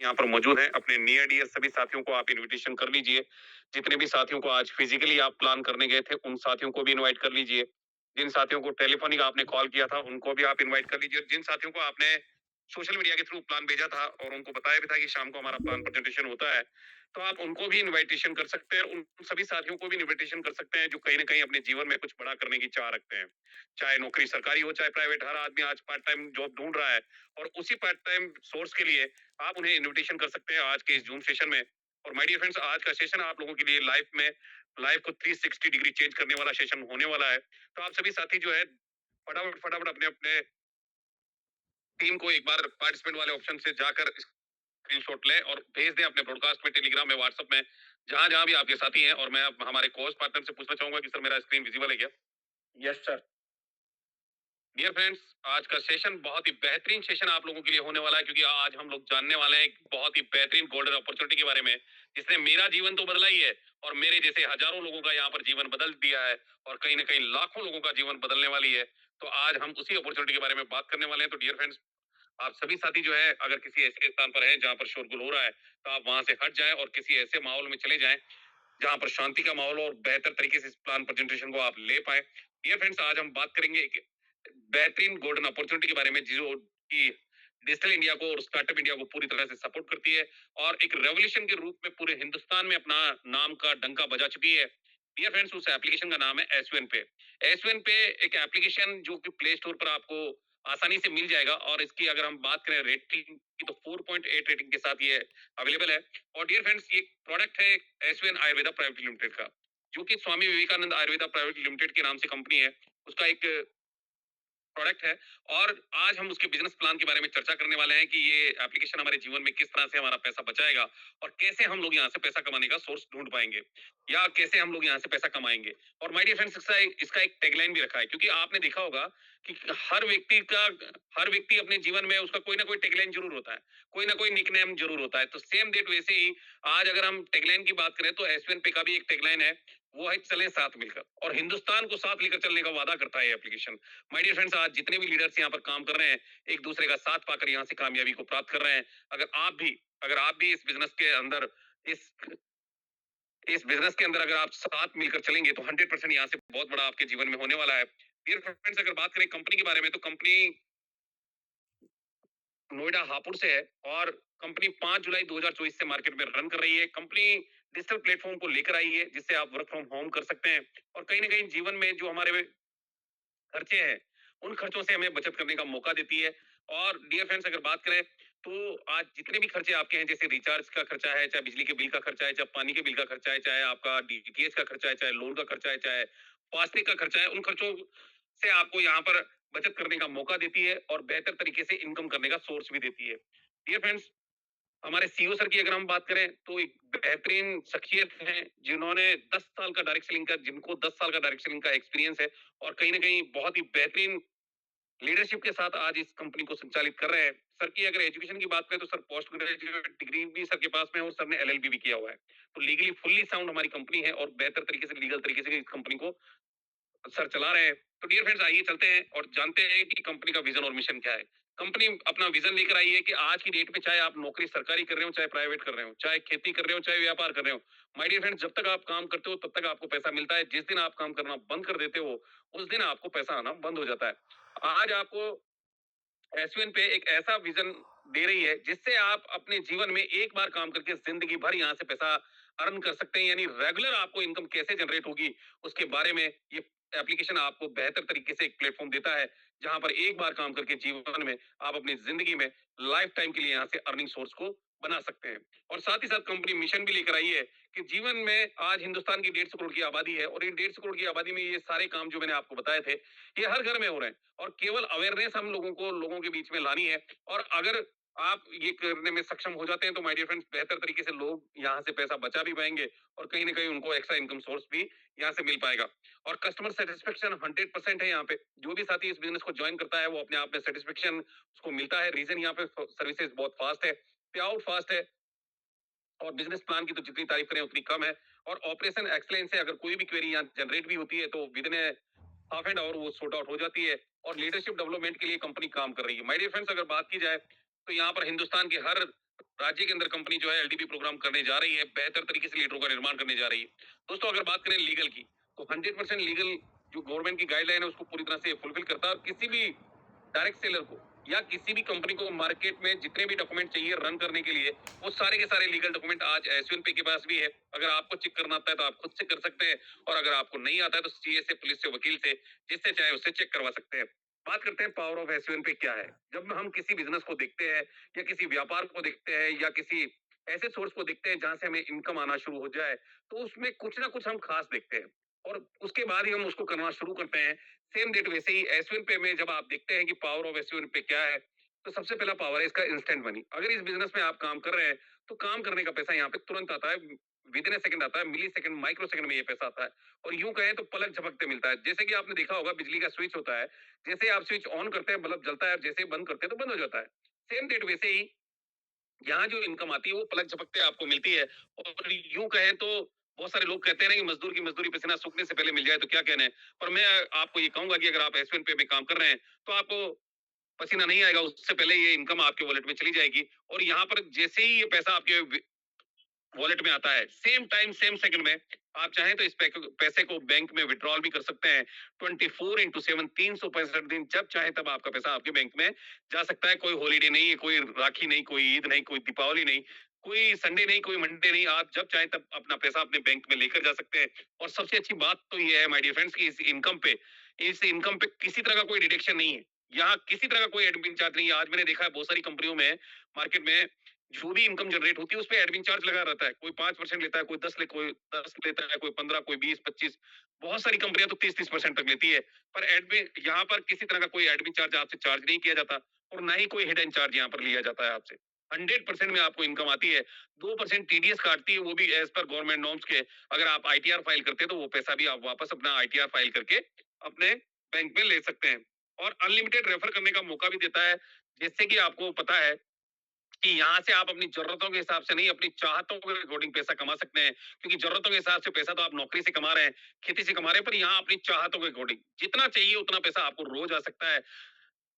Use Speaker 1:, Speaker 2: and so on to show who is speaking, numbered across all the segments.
Speaker 1: यहाँ पर मौजूद हैं। अपने नियर डियर सभी साथियों को आप इनविटेशन कर लीजिए। जितने भी साथियों को आज फिजिकली आप प्लान करने गए थे, उन साथियों को भी इनवाइट कर लीजिए। जिन साथियों को टेलीफोनिक आपने कॉल किया था, उनको भी आप इनवाइट कर लीजिए। जिन साथियों को आपने सोशल मीडिया के थ्रू प्लान भेजा था और उनको बताया भी था कि शाम को हमारा प्लान प्रेजेंटेशन होता है, तो आप उनको भी इनविटेशन कर सकते हैं। उन सभी साथियों को भी इनविटेशन कर सकते हैं जो कहीं न कहीं अपने जीवन में कुछ बड़ा करने की चाह रखते हैं। चाहे नौकरी सरकारी हो, चाहे प्राइवेट, हर आदमी आज पार्ट टाइम जॉब ढूँढ रहा है और उसी पार्ट टाइम सोर्स के लिए आप उन्हें इनविटेशन कर सकते हैं आज के इस जूम सेशन में। और माय डियर फ्रेंड्स, आज का सेशन आप लोगों के लिए लाइफ को 360 डिग्री चेंज करने वाला सेशन होने वाला है। तो आप सभी साथी जो है फटाफट फटाफट अपने अपने टीम को एक बार पार्टिसिपेंट वाले ऑप्शन से जाकर स्क्रीनशॉट लें और भेज दें अपने ब्रॉडकास्ट में, टेलीग्राम में, व्हाट्सएप में, जहां जहां भी आपके साथी हैं। और मैं अब हमारे कोस्ट पार्टनर से पूछना चाहूंगा कि सर मेरा स्क्रीन विजिबल है क्या?
Speaker 2: Yes sir.
Speaker 1: डियर फ्रेंड्स, आज का सेशन बहुत ही बेहतरीन सेशन आप लोगों के लिए होने वाला है, क्योंकि आज हम लोग जानने वाले हैं एक बहुत ही बेहतरीन गोल्डन अपॉर्चुनिटी के बारे में, जिसने मेरा जीवन तो बदला ही है और मेरे जैसे हजारों लोगों का यहाँ पर जीवन बदल दिया है और कहीं ना कहीं लाखों लोगों का जीवन बदलने वाली है। तो आज हम उसी अपॉर्चुनिटी के बारे में बात करने वाले हैं। तो डियर फ्रेंड्स, आप सभी साथी जो है अगर किसी ऐसे स्थान पर हैं जहाँ पर शोरगुल हो रहा है, तो आप वहां से हट जाएं और किसी ऐसे माहौल में चले जाएं जहां पर शांति का माहौल हो और बेहतर तरीके से इस प्लान प्रेजेंटेशन को आप ले पाए। डियर फ्रेंड्स, आज हम बात करेंगे एक बेहतरीन गोल्डन अपॉर्चुनिटी के बारे में जो कि डिजिटल इंडिया को और स्टार्टअप इंडिया को पूरी तरह से सपोर्ट करती है और एक रेवोल्यूशन के रूप में पूरे हिंदुस्तान में अपना नाम का डंका बजा चुकी है। डियर फ्रेंड्स, उस एप्लीकेशन का नाम है एसवन पे। एसवन पे एक एप्लीकेशन जो कि प्ले स्टोर पर आपको आसानी से मिल जाएगा और इसकी अगर हम बात करें रेटिंग की, तो 4.8 रेटिंग के साथ ये अवेलेबल है। और डियर फ्रेंड्स, ये प्रोडक्ट है एसवन आयुर्वेदा प्राइवेट लिमिटेड का, जो कि स्वामी विवेकानंद आयुर्वेदा प्राइवेट लिमिटेड के नाम से कंपनी है, उसका एक प्रोडक्ट है। और आज हम उसके बिजनेस प्लान के बारे में चर्चा करने वाले हैं कि ये एप्लीकेशन हमारे जीवन में किस तरह से हमारा पैसा बचाएगा और कैसे हम लोग यहाँ से पैसा कमाने का सोर्स ढूंढ पाएंगे या कैसे हम लोग यहाँ से पैसा कमाएंगे। और माय डियर फ्रेंड्स, इसका एक टैगलाइन भी रखा है, क्योंकि आपने देखा होगा कि हर व्यक्ति अपने जीवन में उसका कोई ना कोई टैगलाइन जरूर होता है, कोई ना कोई निकनेम जरूर होता है। तो सेम डेट वैसे ही आज अगर हम टैगलाइन की बात करें तो एसवीएन पे का भी एक टैगलाइन है, वो है चलें साथ मिलकर। और हिंदुस्तान को साथ लेकर चलने का वादा करता है ये एप्लीकेशन। माय डियर फ्रेंड्स, आज जितने भी लीडर्स यहाँ पर काम कर रहे हैं, एक दूसरे का साथ पाकर यहाँ से कामयाबी को प्राप्त कर रहे हैं। अगर आप भी इस बिजनेस के अंदर अगर आप साथ मिलकर चलेंगे तो 100% यहाँ से बहुत बड़ा आपके जीवन में होने वाला है। डियर फ्रेंड्स, अगर बात करें कंपनी के बारे में, तो कंपनी नोएडा हापुड़ से है और कंपनी 5 जुलाई 2024 से मार्केट में रन कर रही है। कंपनी डिजिटल प्लेटफॉर्म को लेकर आई है जिससे आप वर्क फ्रॉम होम कर सकते हैं और कहीं ना कहीं जीवन में जो हमारे खर्चे हैं, उन खर्चों से हमें बचत करने का मौका देती है। और डियर फ्रेंड्स, अगर बात करें तो आज जितने भी खर्चे आपके हैं, जैसे रिचार्ज का खर्चा है, चाहे बिजली के बिल का खर्चा है, चाहे पानी के बिल का खर्चा है, चाहे आपका डीटीएच का खर्चा है, चाहे लोन का खर्चा है, चाहे फास्टैग का खर्चा है, उन खर्चों से आपको यहाँ पर बचत करने का मौका देती है और बेहतर तरीके से इनकम करने का सोर्स भी देती है। डियर फ्रेंड्स, हमारे सीईओ सर की अगर हम बात करें तो एक बेहतरीन शख्सियत है जिन्होंने 10 साल का डायरेक्ट सेलिंग का जिनको 10 साल का डायरेक्ट सेलिंग का एक्सपीरियंस है और कहीं ना कहीं बहुत ही बेहतरीन लीडरशिप के साथ आज इस कंपनी को संचालित कर रहे हैं। सर की अगर एजुकेशन की बात करें तो सर पोस्ट ग्रेजुएट डिग्री भी सर के पास में है और सर ने एलएलबी भी किया हुआ है। तो लीगली फुल्ली साउंड हमारी कंपनी है और बेहतर तरीके से, लीगल तरीके से इस कंपनी को सर चला रहे हैं। तो डियर फ्रेंड्स, आइए चलते हैं और जानते हैं कि कंपनी का विजन और मिशन क्या है। कंपनी अपना विजन लेकर आई है कि आज की डेट में चाहे आप नौकरी सरकारी कर रहे हो, चाहे प्राइवेट कर रहे हो, चाहे खेती कर रहे हो, चाहे व्यापार कर रहे हो, माय डियर फ्रेंड्स, जब तक आप काम करते हो तब तक आपको पैसा मिलता है। जिस दिन आप काम करना बंद कर देते हो, उस दिन आपको पैसा आना बंद हो जाता है। आज आपको एसवीएन पे एक ऐसा विजन दे रही है जिससे आप अपने जीवन में एक बार काम करके जिंदगी भर यहाँ से पैसा अर्न कर सकते हैं। यानी रेगुलर आपको इनकम कैसे जनरेट होगी, उसके बारे में ये एप्लीकेशन आपको बेहतर तरीके से एक प्लेटफॉर्म देता है, जहां पर एक बार काम करके जीवन में आप अपनी जिंदगी में लाइफ टाइम के लिए यहाँ से अर्निंग सोर्स को बना सकते हैं। और साथ ही साथ कंपनी मिशन भी लेकर आई है कि जीवन में आज हिंदुस्तान की 150 करोड़ की आबादी है और इन 150 करोड़ की आबादी में ये सारे काम जो मैंने आपको बताए थे, ये हर घर में हो रहे हैं। और केवल अवेयरनेस हम लोगों के बीच में लानी है। और अगर आप ये करने में सक्षम हो जाते हैं तो माय डियर फ्रेंड्स, बेहतर तरीके से लोग यहाँ से पैसा बचा भी पाएंगे और कहीं ना कहीं उनको एक्स्ट्रा इनकम सोर्स भी यहाँ से मिल पाएगा। और कस्टमर सेटिस्फेक्शन 100% है यहाँ पे। जो भी साथी इस बिजनेस को ज्वाइन करता है वो अपने आप में सेटिस्फेक्शन उसको मिलता है। रीजन यहाँ पे सर्विसेज बहुत फास्ट है, पे आउट फास्ट है और बिजनेस प्लान की तो जितनी तारीफ करें उतनी कम है। और ऑपरेशन एक्सलेंस से अगर कोई भी क्वेरी यहाँ जनरेट भी होती है तो within half and hour वो सॉर्ट आउट हो जाती है। और लीडरशिप डेवलपमेंट के लिए कंपनी काम कर रही है। माय डियर फ्रेंड्स, अगर बात की जाए तो यहाँ पर हिंदुस्तान के हर राज्य के अंदर कंपनी जो है एलडीबी प्रोग्राम करने जा रही है, बेहतर तरीके से लीडरों का निर्माण करने जा रही है। दोस्तों अगर बात करें लीगल की, तो 100% लीगल जो गवर्नमेंट की गाइडलाइन है उसको पूरी तरह से फुलफिल करता है और किसी भी डायरेक्ट सेलर को या किसी भी कंपनी को मार्केट में जितने भी डॉक्यूमेंट चाहिए रन करने के लिए, वो सारे के सारे लीगल डॉक्यूमेंट आज एसयूएन पे के पास भी है। अगर आपको चेक करना आता है तो आप खुद से कर सकते हैं और अगर आपको नहीं आता है तो सीए से, पुलिस से, वकील से, जिससे चाहे उससे चेक करवा सकते हैं। बात करते हैं पावर ऑफ एसयूएन पे क्या है। जब हम किसी बिजनेस को देखते हैं या किसी व्यापार को देखते हैं या किसी ऐसे सोर्स को देखते हैं जहां से हमें इनकम आना शुरू हो जाए, तो उसमें कुछ ना कुछ हम खास देखते हैं और उसके बाद ही हम उसको करना शुरू करते हैं। सेम डेट वैसे ही एसयूएन पे में जब आप देखते हैं कि पावर ऑफ एसयूएन पे क्या है, तो सबसे पहला पावर है इसका इंस्टेंट मनी। अगर इस बिजनेस में आप काम कर रहे हैं तो काम करने का पैसा यहाँ पे तुरंत आता है, विद इन ए सेकंड आता है, मिली सेकंड, माइक्रो सेकंड में ये पैसा आता है और यूं कहें तो पलक झपकते मिलता है। जैसे कि आपने देखा होगा बिजली का स्विच होता है, जैसे आप स्विच ऑन करते हैं बल्ब जलता है और जैसे ही बंद करते हैं तो बंद हो जाता है। सेम डेट वैसे ही यहाँ जो इनकम आती है वो पलक झपकते आपको मिलती है और यूं कहें तो बहुत सारे लोग कहते हैं ना कि मजदूर की मजदूरी पसीना सूखने से पहले मिल जाए तो क्या कहने हैं। पर मैं आपको ये कहूंगा कि अगर आप एसपीएन पे में काम कर रहे हैं तो आपको पसीना नहीं आएगा, उससे पहले ये इनकम आपके वॉलेट में चली जाएगी और यहाँ पर जैसे ही ये पैसा आपके वॉलेट में आता है, सेम टाइम सेम सेकंड में आप चाहें तो इस पैसे को बैंक में विड्रॉल भी कर सकते हैं। 24/7 365 दिन जब चाहे तब आपका पैसा आपके बैंक में जा सकता है। कोई हॉलीडे नहीं है, कोई राखी नहीं, कोई ईद नहीं, कोई दीपावली नहीं, कोई संडे नहीं, कोई मंडे नहीं, आप जब चाहे तब अपना पैसा अपने बैंक में लेकर जा सकते हैं। और सबसे अच्छी बात तो ये है माय डियर फ्रेंड्स कि इस इनकम पे किसी तरह का कोई डिडक्शन नहीं है। यहाँ किसी तरह का कोई एडमिन चार्ज नहीं है। आज मैंने देखा है बहुत सारी कंपनियों में, मार्केट में जो भी इनकम जनरेट होती है उसपे एडमिन चार्ज लगा रहता है। कोई 5% लेता है, कोई 10 ले कोई 10 लेता है, कोई 15, कोई 20, 25। बहुत सारी कंपनियां तो 30-30% तक लेती है। पर एडमिन यहाँ पर किसी तरह का कोई एडमिन चार्ज आपसे चार्ज नहीं किया जाता और ना ही कोई हिडन चार्ज यहाँ पर लिया जाता है आपसे। 100% में आपको इनकम आती है। 2% टीडीएस काटती है, वो भी एज पर गवर्नमेंट नॉर्म्स के। अगर आप आईटीआर फाइल करते हैं तो वो पैसा भी आप वापस अपना आईटीआर फाइल करके अपने बैंक में ले सकते हैं और अनलिमिटेड रेफर करने का मौका भी देता है। जिससे कि आपको पता है कि यहाँ से आप अपनी जरूरतों के हिसाब से नहीं, अपनी चाहतों के अकॉर्डिंग पैसा कमा सकते हैं। क्योंकि जरूरतों के हिसाब से पैसा तो आप नौकरी से कमा रहे हैं, खेती से कमा रहे हैं, पर यहाँ अपनी चाहतों के अकॉर्डिंग जितना चाहिए उतना पैसा आपको रोज आ सकता है।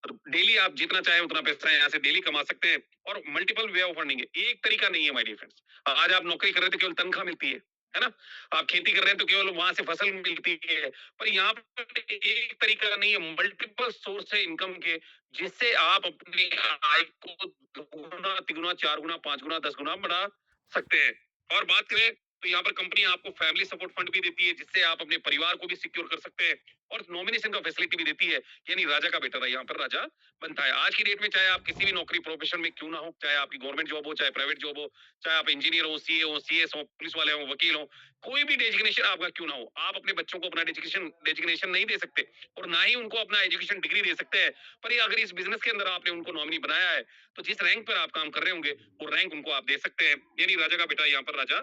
Speaker 1: डेली आप जितना चाहे उतना पैसा यहाँ से डेली कमा सकते हैं और मल्टीपल वे ऑफ अर्निंग है। एक तरीका नहीं है माय डियर फ्रेंड्स। आज आप नौकरी कर रहे थे केवल तनख्वाह मिलती है ना? आप खेती कर रहे हैं तो केवल वहां से फसल मिलती है। पर यहाँ पर एक तरीका नहीं है, मल्टीपल सोर्स है इनकम के, जिससे आप अपनी आय को दुगुना, तिगुना, 4 गुना, 5 गुना, 10 गुना बढ़ा सकते हैं। और बात करें तो यहाँ पर कंपनी आपको फैमिली सपोर्ट फंड भी देती है, जिससे आप अपने परिवार को भी सिक्योर कर सकते हैं और नॉमिनेशन का फैसिलिटी भी देती है। यानी राजा का बेटा था यहाँ पर राजा बनता है। आज की डेट में चाहे आप किसी भी नौकरी प्रोफेशन में क्यों ना हो, चाहे आपकी गवर्नमेंट जॉब हो, चाहे प्राइवेट जॉब हो, चाहे आप इंजीनियर हो, सीए हो, सीएस हो, पुलिस वाले हो, वकील हो, कोई भी डेजिग्नेशन आपका क्यों ना हो, आप अपने बच्चों को अपना डेजिग्नेशन नहीं दे सकते और ना ही उनको अपना एजुकेशन डिग्री दे सकते हैं। पर ये अगर इस बिजनेस के अंदर आपने उनको नॉमिनी बनाया है तो जिस रैंक पर आप काम कर रहे होंगे वो रैंक उनको आप दे सकते हैं। यानी राजा का बेटा यहाँ पर राजा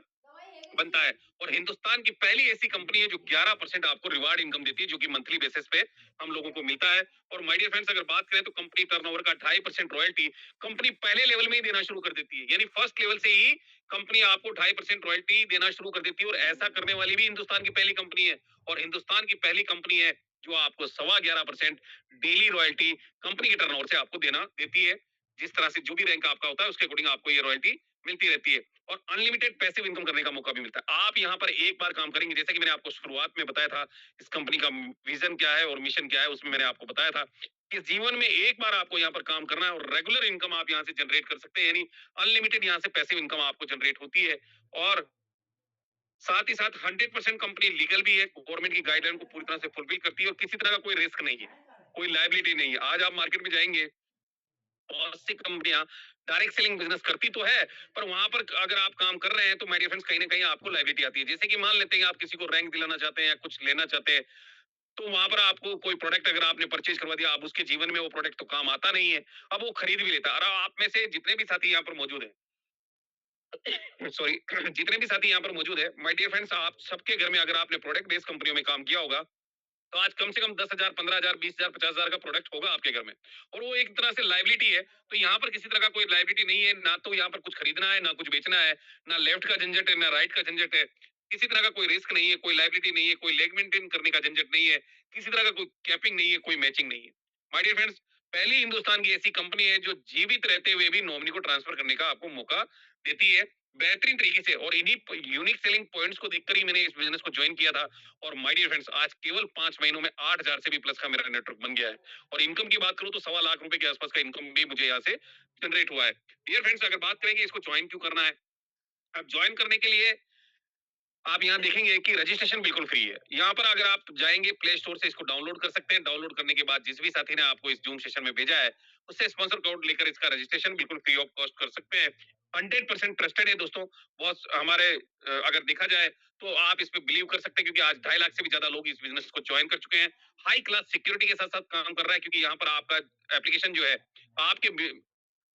Speaker 1: बनता है। और हिंदुस्तान की पहली ऐसी कंपनी है जो 11% आपको रिवार्ड इनकम देती है, जो कि मंथली बेसिस पे हम लोगों को मिलता है। और माय डियर फ्रेंड्स, अगर बात करें तो कंपनी टर्नओवर का 2.5% रॉयल्टी कंपनी पहले लेवल में ही देना शुरू कर देती है। यानी फर्स्ट लेवल से ही कंपनी आपको 2.5% रॉयल्टी देना शुरू कर देती है और ऐसा करने वाली भी हिंदुस्तान की पहली कंपनी है। और हिंदुस्तान की पहली कंपनी है जो आपको 11.25% डेली रॉयल्टी कंपनी के टर्नओवर से आपको देना देती है। जिस तरह से जो भी रैंक आपका होता है उसके अकॉर्डिंग आपको ये रॉयल्टी मिलती रहती है और अनलिमिटेड पैसिव इनकम करने का मौका भी मिलता है। आप यहाँ पर एक बार काम करेंगे, जैसे कि मैंने आपको शुरुआत में बताया था, इस कंपनी का विजन क्या है और मिशन क्या है, उसमें मैंने आपको बताया था कि जीवन में एक बार आपको यहाँ पर काम करना है और रेगुलर इनकम आप यहाँ से जनरेट कर सकते हैं। यानी अनलिमिटेड यहाँ से पैसिव इनकम आपको जनरेट होती है और साथ ही साथ 100% कंपनी लीगल भी है, गवर्नमेंट की गाइडलाइन को पूरी तरह से फुलफिल करती है और किसी तरह का कोई रिस्क नहीं है, कोई लाइबिलिटी नहीं है। आज आप मार्केट में जाएंगे, बहुत सी कंपनियां डायरेक्ट सेलिंग बिजनेस करती तो है, पर वहां पर अगर आप काम कर रहे हैं तो माय डियर फ्रेंड्स कहीं ना कहीं आपको लाइबिलिटी आती है। जैसे कि मान लेते हैं आप किसी को रैंक दिलाना चाहते हैं या कुछ लेना चाहते हैं, तो वहां पर आपको कोई प्रोडक्ट अगर आपने परचेज करवा दिया, अब उसके जीवन में वो प्रोडक्ट तो काम आता नहीं है, अब वो खरीद भी लेता है। और आप में से जितने भी साथी यहाँ पर मौजूद है, सॉरी, जितने भी साथी यहाँ पर मौजूद है माय डियर फ्रेंड्स, आप सबके घर में अगर आपने प्रोडक्ट बेस्ड कंपनियों में काम किया होगा तो आज कम से कम 10,000, 15,000, 20,000, 50,000 का प्रोडक्ट होगा आपके घर में और वो एक तरह से लाइबिलिटी है। तो यहाँ पर किसी तरह का कोई लाइबिलिटी नहीं है, ना तो यहाँ पर कुछ खरीदना है, ना कुछ बेचना है, ना लेफ्ट का झंझट है, ना राइट का झंझट है। किसी तरह का कोई रिस्क नहीं है, कोई लाइबिलिटी नहीं है, कोई लेग मेंटेन करने का झंझट नहीं है, किसी तरह का कोई कैपिंग नहीं है, कोई मैचिंग नहीं है। माय डियर फ्रेंड्स, पहली हिंदुस्तान की ऐसी कंपनी है जो जीवित रहते हुए भी नॉमिनी को ट्रांसफर करने का आपको मौका देती है बेहतरीन तरीके से। और इन्हीं यूनिक सेलिंग पॉइंट्स को देखकर ही मैंने इस बिजनेस को ज्वाइन किया था। और माय डियर फ्रेंड्स, आज केवल 5 महीनों में 8,000 से भी प्लस का मेरा नेटवर्क बन गया है। और इनकम की बात करूं तो 1.25 लाख रुपए के आसपास का इनकम भी मुझे यहाँ से जनरेट हुआ है। डियर फ्रेंड्स, अगर बात करेंगे इसको ज्वाइन क्यों करना है, अब ज्वाइन करने के लिए आप यहाँ देखेंगे कि रजिस्ट्रेशन बिल्कुल फ्री है। यहाँ पर अगर आप जाएंगे प्ले स्टोर से इसको डाउनलोड कर सकते हैं। डाउनलोड करने के बाद जिस भी साथी ने आपको इस जूम सेशन में भेजा है, उससे स्पॉन्सर कोड लेकर इसका रजिस्ट्रेशन बिल्कुल फ्री ऑफ कॉस्ट कर सकते हैं। 100% ट्रस्टेड है दोस्तों। बहुत हमारे अगर देखा जाए तो आप इस पे बिलीव कर सकते हैं, क्योंकि आज 2.5 लाख से भी ज्यादा लोग इस बिजनेस को ज्वाइन कर चुके हैं। हाई क्लास सिक्योरिटी के साथ साथ काम कर रहा है, क्योंकि यहाँ पर आपका एप्लीकेशन जो है, आपके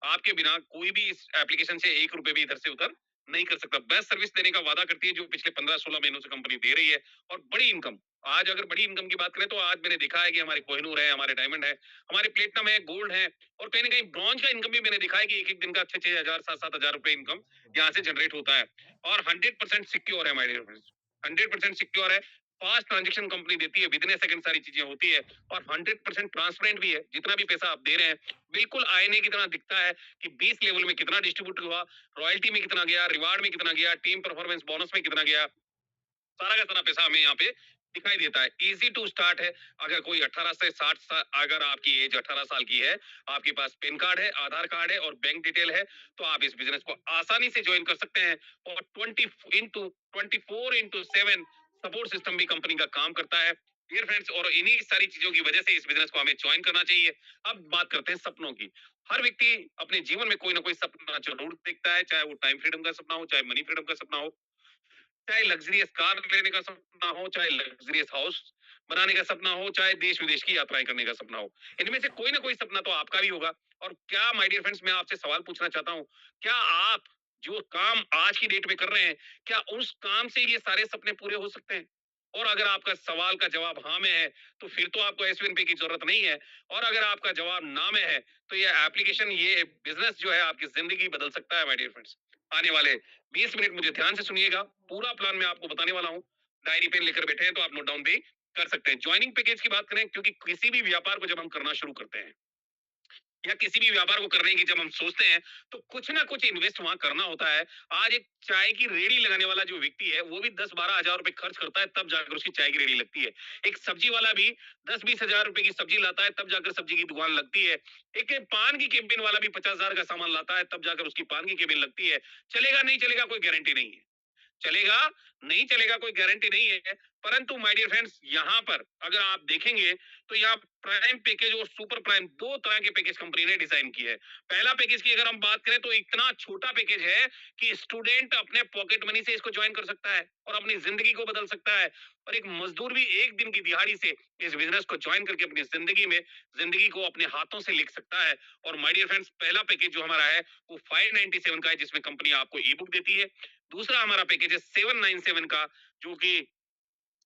Speaker 1: आपके बिना कोई भी इस एप्लीकेशन से 1 रुपए भी इधर से उधर नहीं कर सकता। बेस्ट सर्विस देने का वादा करती है, जो पिछले 15-16 महीनों से कंपनी दे रही है। और बड़ी इनकम, आज अगर बड़ी इनकम की बात करें तो आज मैंने देखा है कि हमारे कोहिनूर है, हमारे डायमंड है, हमारे प्लेटिनम है, गोल्ड है, और कहीं ना कहीं ब्रॉन्ज का इनकम भी मैंने देखा है कि एक एक दिन का 6-6 हजार 7-7 हजार रुपए इनकम यहाँ से जनरेट होता है। और 100% सिक्योर है माय डियर फ्रेंड्स। 100% सिक्योर है। फास्ट ट्रांजेक्शन कंपनी देती है, विद इन सेकंड सारी चीजें होती है। और 100% ट्रांसपेरेंट भी है। जितना भी पैसा आप दे रहे हैं, बिल्कुल आईने की तरह दिखता है कि 20 लेवल में कितना डिस्ट्रीब्यूट हुआ, रॉयल्टी में कितना गया, रिवार्ड में कितना गया, टीम परफॉर्मेंस बोनस में कितना गया। सारा का सारा पैसा हमें यहाँ पे दिखाई देता है। इजी टू स्टार्ट है। अगर कोई 18 से 60 साल, अगर आपकी एज 18 साल की है, आपके पास पैन कार्ड है, आधार कार्ड है और बैंक डिटेल है, तो आप इस बिजनेस को आसानी से ज्वाइन कर सकते हैं। और 24/7 सपोर्ट सिस्टम भी कंपनी का काम करता है। डियर फ्रेंड्स, और इन्हीं सारी चीजों की वजह से इस बिजनेस को हमें ज्वाइन करना चाहिए। अब बात करते हैं सपनों की। हर व्यक्ति अपने जीवन में कोई ना कोई सपना जरूर देखता है, चाहे वो टाइम फ्रीडम का सपना हो, चाहे मनी फ्रीडम का सपना हो, चाहे लग्जरियस कार लेने का सपना हो, चाहे लग्जरियस हाउस बनाने का सपना हो, चाहे देश विदेश की यात्राएं करने का सपना हो। इनमें से कोई ना कोई सपना तो आपका भी होगा। और क्या माय डियर फ्रेंड्स, मैं आपसे सवाल पूछना चाहता हूँ, क्या आप जो काम आज की डेट में कर रहे हैं, क्या उस काम से ये सारे सपने पूरे हो सकते हैं? और अगर आपका सवाल का जवाब हाँ में है, तो फिर तो आपको एसवीएन पे की जरूरत नहीं है। और अगर आपका जवाब ना में है, तो ये एप्लीकेशन, ये बिजनेस जो है आपकी जिंदगी बदल सकता है माय डियर फ्रेंड्स। आने वाले 20 मिनट मुझे ध्यान से सुनिएगा। पूरा प्लान मैं आपको बताने वाला हूँ। डायरी पेन लेकर बैठे हैं तो आप नोट डाउन भी कर सकते हैं। ज्वाइनिंग पैकेज की बात करें, क्योंकि किसी भी व्यापार को जब हम करना शुरू करते हैं, या किसी भी व्यापार को करने की जब हम सोचते हैं, तो कुछ ना कुछ इन्वेस्ट वहां करना होता है। आज एक चाय की रेडी लगाने वाला जो व्यक्ति है, वो भी 10-12 हजार रुपए खर्च करता है, तब जाकर उसकी चाय की रेडी लगती है। एक सब्जी वाला भी 10-20 हजार रुपए की सब्जी लाता है, तब जाकर सब्जी की दुकान लगती है। एक पान की कैंपेन वाला भी 50 हजार का सामान लाता है, तब जाकर उसकी पान की कैंपेन लगती है। चलेगा नहीं चलेगा कोई गारंटी नहीं है। चलेगा, नहीं चलेगा कोई गारंटी नहीं है। परंतु माय डियर फ्रेंड्स, यहाँ पर अगर आप देखेंगे, तो यहाँ प्राइम पैकेज और सुपर प्राइम, दो तरह के पैकेज कंपनी ने डिजाइन किए हैं। पहला पैकेज की अगर हम बात करें, तो इतना छोटा पैकेज है कि स्टूडेंट अपने पॉकेट मनी से इसको ज्वाइन कर सकता है और अपनी जिंदगी को बदल सकता है। और एक मजदूर भी एक दिन की दिहाड़ी से इस बिजनेस को ज्वाइन करके अपनी जिंदगी में, जिंदगी को अपने हाथों से लिख सकता है। और माय डियर फ्रेंड्स, पहला पैकेज जो हमारा है, वो 597 का है, जिसमें कंपनी आपको ई बुक देती है। दूसरा हमारा पैकेज है 797 का, जो कि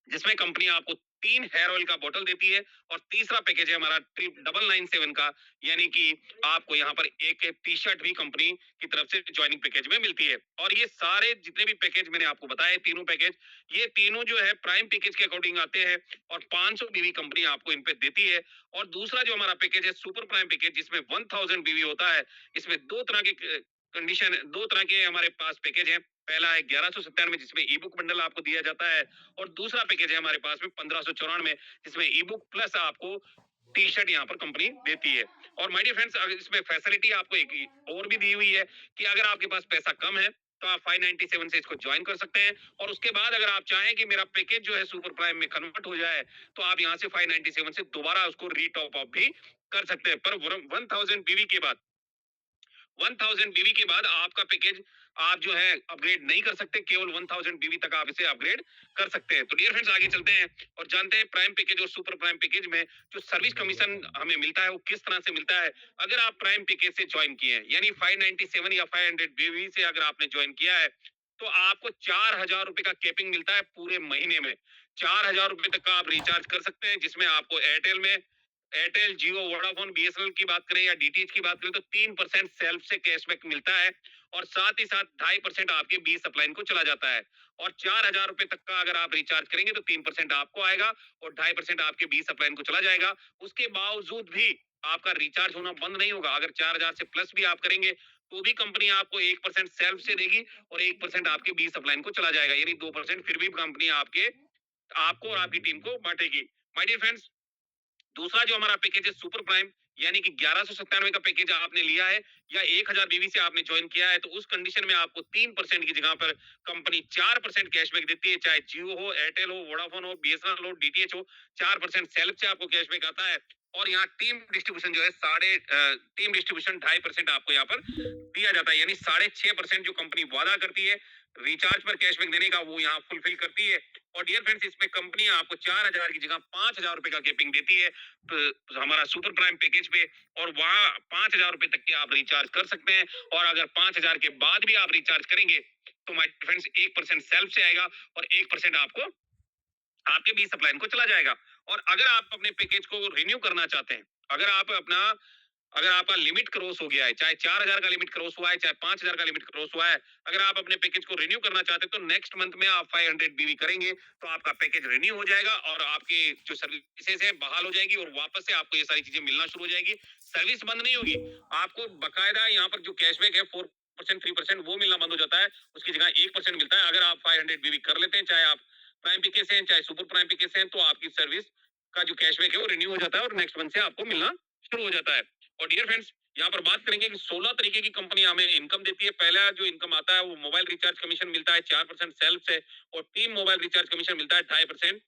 Speaker 1: जिसमें कंपनी आपको 3 हेयर ऑयल का बोतल देती है। और तीसरा पैकेज है हमारा ट्रिप 997 का, यानी कि आपको यहाँ पर एक टी शर्ट भी कंपनी की तरफ से ज्वाइनिंग पैकेज में मिलती है। और ये सारे जितने भी पैकेज मैंने आपको बताए, तीनों पैकेज, ये तीनों जो है प्राइम पैकेज के अकॉर्डिंग आते हैं। और 500 बीवी कंपनी आपको इन पे देती है। और दूसरा जो हमारा पैकेज है सुपर प्राइम पैकेज, जिसमें 1000 बीवी होता है। इसमें दो तरह के कंडीशन, दो तरह के हमारे पास पैकेज है। पहला है 1197, जिसमें ई बुक बंडल आपको दिया जाता है। और दूसरा पैकेज है हमारे पास में 1594, जिसमें ई बुक प्लस आपको टी शर्ट यहाँ पर कंपनी देती है। और माय डियर फ्रेंड्स, इसमें फैसिलिटी आपको एक और भी दी हुई है कि अगर आपके पास पैसा कम है, तो आप 597 से इसको ज्वाइन कर सकते हैं। और उसके बाद अगर आप चाहें कि मेरा पैकेज जो है सुपर प्राइम में कन्वर्ट हो जाए, तो आप यहाँ से 597 से दोबारा उसको रीटॉप अप भी कर सकते हैं। पर 1000 बीवी के बाद, 1000 बीवी के बाद आपका पैकेज आप जो है अपग्रेड नहीं कर सकते। केवल 1000 बीवी तक आप इसे अपग्रेड कर सकते हैं। तो डियर फ्रेंड्स, आगे चलते हैं और जानते हैं प्राइम पैकेज और सुपर प्राइम पैकेज में जो सर्विस कमीशन हमें मिलता है, वो किस तरह से मिलता है। अगर आप प्राइम पैकेज से ज्वाइन किए हैं, यानी 597 या 500 बीवी से अगर आपने ज्वाइन किया है, तो आपको 4000 रुपए का कैपिंग मिलता है पूरे महीने में। 4000 रुपए तक का आप रिचार्ज कर सकते हैं, जिसमें आपको एयरटेल में, एयरटेल, जियो, वोडाफोन, बीएसएनएल की बात करें या डीटीएच की बात करें, तो 3% सेल्फ से कैशबैक मिलता है। और साथ ही साथ 2.5% आपके बी सप्लाइन को चला जाता है। और 4000 रुपए तक का अगर आप रिचार्ज करेंगे, तो 3% आपको आएगा और 2.5% आपके बी सप्लाइन को चला जाएगा। उसके बावजूद भी आपका रिचार्ज होना बंद नहीं होगा। अगर 4,000 से प्लस भी आप करेंगे, तो भी कंपनी आपको 1% सेल्फ से देगी और 1% आपके बी सप्लाइन को चला जाएगा। यानी 2% फिर भी कंपनी आपके आपको और आपकी टीम को बाँटेगी। माय डियर फ्रेंड्स, दूसरा जो हमारा पैकेज है सुपर प्राइम, यानी कि 1197 का पैकेज आपने लिया है या 1000 बीवी से आपने ज्वाइन किया है, तो उस कंडीशन में आपको 3% की जगह पर कंपनी 4% कैशबैक देती है। चाहे जियो हो, एयरटेल हो, वोडाफोन हो, बीएसएनएल हो, डीटीएच हो, 4% सेल्फ से आपको कैशबैक आता है। और यहाँ टीम डिस्ट्रीब्यूशन जो है टीम डिस्ट्रीब्यूशन 2.5% आपको यहाँ पर दिया जाता है। यानी 6.5% जो कंपनी वादा करती है रिचार्ज पर कैशबैक देने का, वो यहाँ फुलफिल करती है। और डियर फ्रेंड्स, इसमें कंपनी आपको 4,000 की जगह 5,000 रुपए का कैपिंग देती है हमारा सुपर प्राइम पैकेज पे। और वहां 5,000 रुपए तक के आप रिचार्ज कर सकते हैं। और अगर 5,000 के बाद भी आप रिचार्ज करेंगे, तो माय फ्रेंड्स 1% सेल्फ से आएगा और 1% आपको आपके बी सप्लाइन को चला जाएगा। और अगर आप अपने पैकेज को रिन्यू करना चाहते हैं, अगर आप अपना अगर आपका लिमिट क्रॉस हो गया है, चाहे 4,000 का लिमिट क्रॉस हुआ है, चाहे 5,000 का लिमिट क्रॉस हुआ है, अगर आप अपने पैकेज को रिन्यू करना चाहते हैं, तो नेक्स्ट मंथ में आप 500 बीवी करेंगे, तो आपका पैकेज रिन्यू हो जाएगा और आपकी जो सर्विसेज है बहाल हो जाएगी और वापस से आपको ये सारी चीजें मिलना शुरू हो जाएगी। सर्विस बंद नहीं होगी, आपको बकायदा यहाँ पर जो कैशबैक है 4% 3% वो मिलना बंद हो जाता है, उसकी जगह 1% मिलता है। अगर आप 500 बीवी कर लेते हैं, चाहे आप प्राइम पैकेज से हैं, चाहे सुपर प्राइम पैकेज से हैं, तो आपकी सर्विस का जो कैशबैक है वो रिन्यू हो जाता है और नेक्स्ट मंथ से आपको मिलना शुरू हो जाता है। और डियर फ्रेंड्स, यहाँ पर बात करेंगे कि 16 तरीके की कंपनी हमें इनकम देती है। पहला जो इनकम आता है वो मोबाइल रिचार्ज कमीशन मिलता है 4% सेल्फ से, और टीम मोबाइल रिचार्ज कमीशन मिलता है 2.5%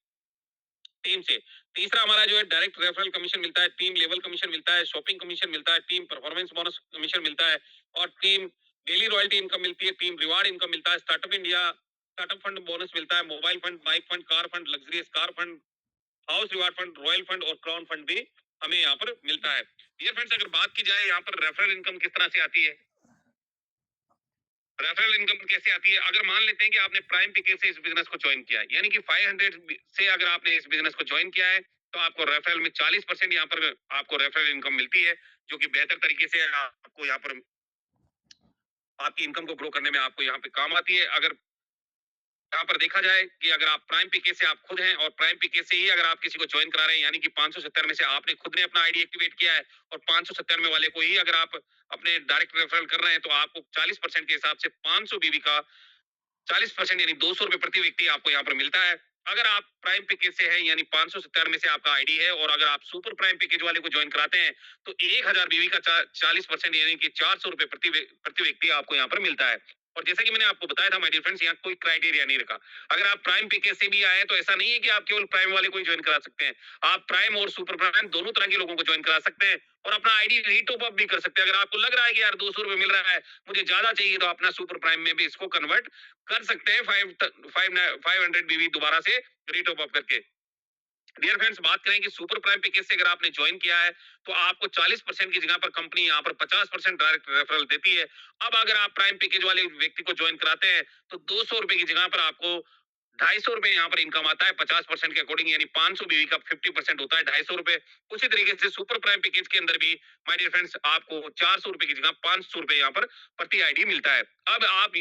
Speaker 1: टीम से। तीसरा हमारा जो है डायरेक्ट रेफरल कमीशन मिलता है, टीम लेवल कमीशन मिलता है, शॉपिंग कमीशन मिलता है, टीम परफॉर्मेंस बोनस कमीशन मिलता है, और टीम डेली रॉयल्टी इनकम मिलती है, टीम रिवार्ड इनकम मिलता है, स्टार्टअप फंड बोनस मिलता है, mobile fund, bike fund, car fund, luxurious car fund, house reward fund, royal fund और क्राउन फंड भी हमें यहाँ पर मिलता है। डियर फ्रेंड्स, अगर बात की जाए यहाँ पर रेफरल इनकम किस तरह से आती है, रेफरल इनकम कैसे आती है, अगर मान लेते हैं कि आपने प्राइम पैकेज से इस बिजनेस को ज्वाइन किया है, यानी कि 500 से अगर आपने इस बिजनेस को ज्वाइन किया है, तो आपको रेफरल में 40% यहाँ पर आपको रेफरल इनकम मिलती है, जो कि बेहतर तरीके से आपको यहाँ पर आपकी इनकम को ग्रो करने में आपको यहाँ पे काम आती है। अगर यहाँ पर देखा जाए कि अगर आप प्राइम पैकेज से आप खुद हैं और प्राइम पैकेज से ही अगर आप किसी को ज्वाइन करा रहे हैं, यानी कि 570 में से आपने खुद ने अपना आईडी एक्टिवेट किया है और 570 में वाले को ही अगर आप अपने डायरेक्ट रेफरल कर रहे हैं, तो आपको 40% के हिसाब से 500 बीवी का 40% यानी 200 रुपए प्रति व्यक्ति आपको यहाँ पर मिलता है। अगर आप प्राइम पैकेज से हैं, यानी 570 में से आपका आईडी है, और अगर आप सुपर प्राइम पैकेज वाले को ज्वाइन कराते हैं, तो 1000 बीवी का 40% यानी कि 400 रुपए प्रति व्यक्ति आपको यहाँ पर मिलता है। और जैसा कि मैंने आपको बताया था माय डियर फ्रेंड्स, यहाँ कोई क्राइटेरिया नहीं रखा। अगर आप प्राइम पैकेज से भी आए, तो ऐसा नहीं है कि आप केवल प्राइम वाले को ही ज्वाइन करा सकते हैं। आप प्राइम और सुपर प्राइम दोनों तरह के लोगों को ज्वाइन करा सकते हैं और अपना आईडी रीटॉप अप भी कर सकते हैं। अगर आपको लग रहा है कि यार 200 रुपए मिल रहा है, मुझे ज्यादा चाहिए, तो अपना सुपर प्राइम में भी इसको कन्वर्ट कर सकते हैं 500 बीवी दोबारा से रीटॉप अप करके। डियर फ्रेंड्स, बात करें कि सुपर प्राइम पैकेज से अगर आपने ज्वाइन किया है, तो आपको 40% की जगह पर कंपनी यहाँ पर 50% डायरेक्ट रेफरल देती है। अब अगर आप प्राइम पैकेज वाले व्यक्ति को ज्वाइन कराते हैं, तो 200 रुपए की जगह पर आपको 250 रुपए यहाँ पर इनकम आता है 50% के अकॉर्डिंग, यानी 500 बीवी का 50% होता है 250 रुपए। उसी तरीके से सुपर प्राइम पैकेज के अंदर भी माय डियर फ्रेंड्स आपको 400 रुपए की जगह 500 रुपए यहाँ पर प्रति आईडी मिलता है। अब आप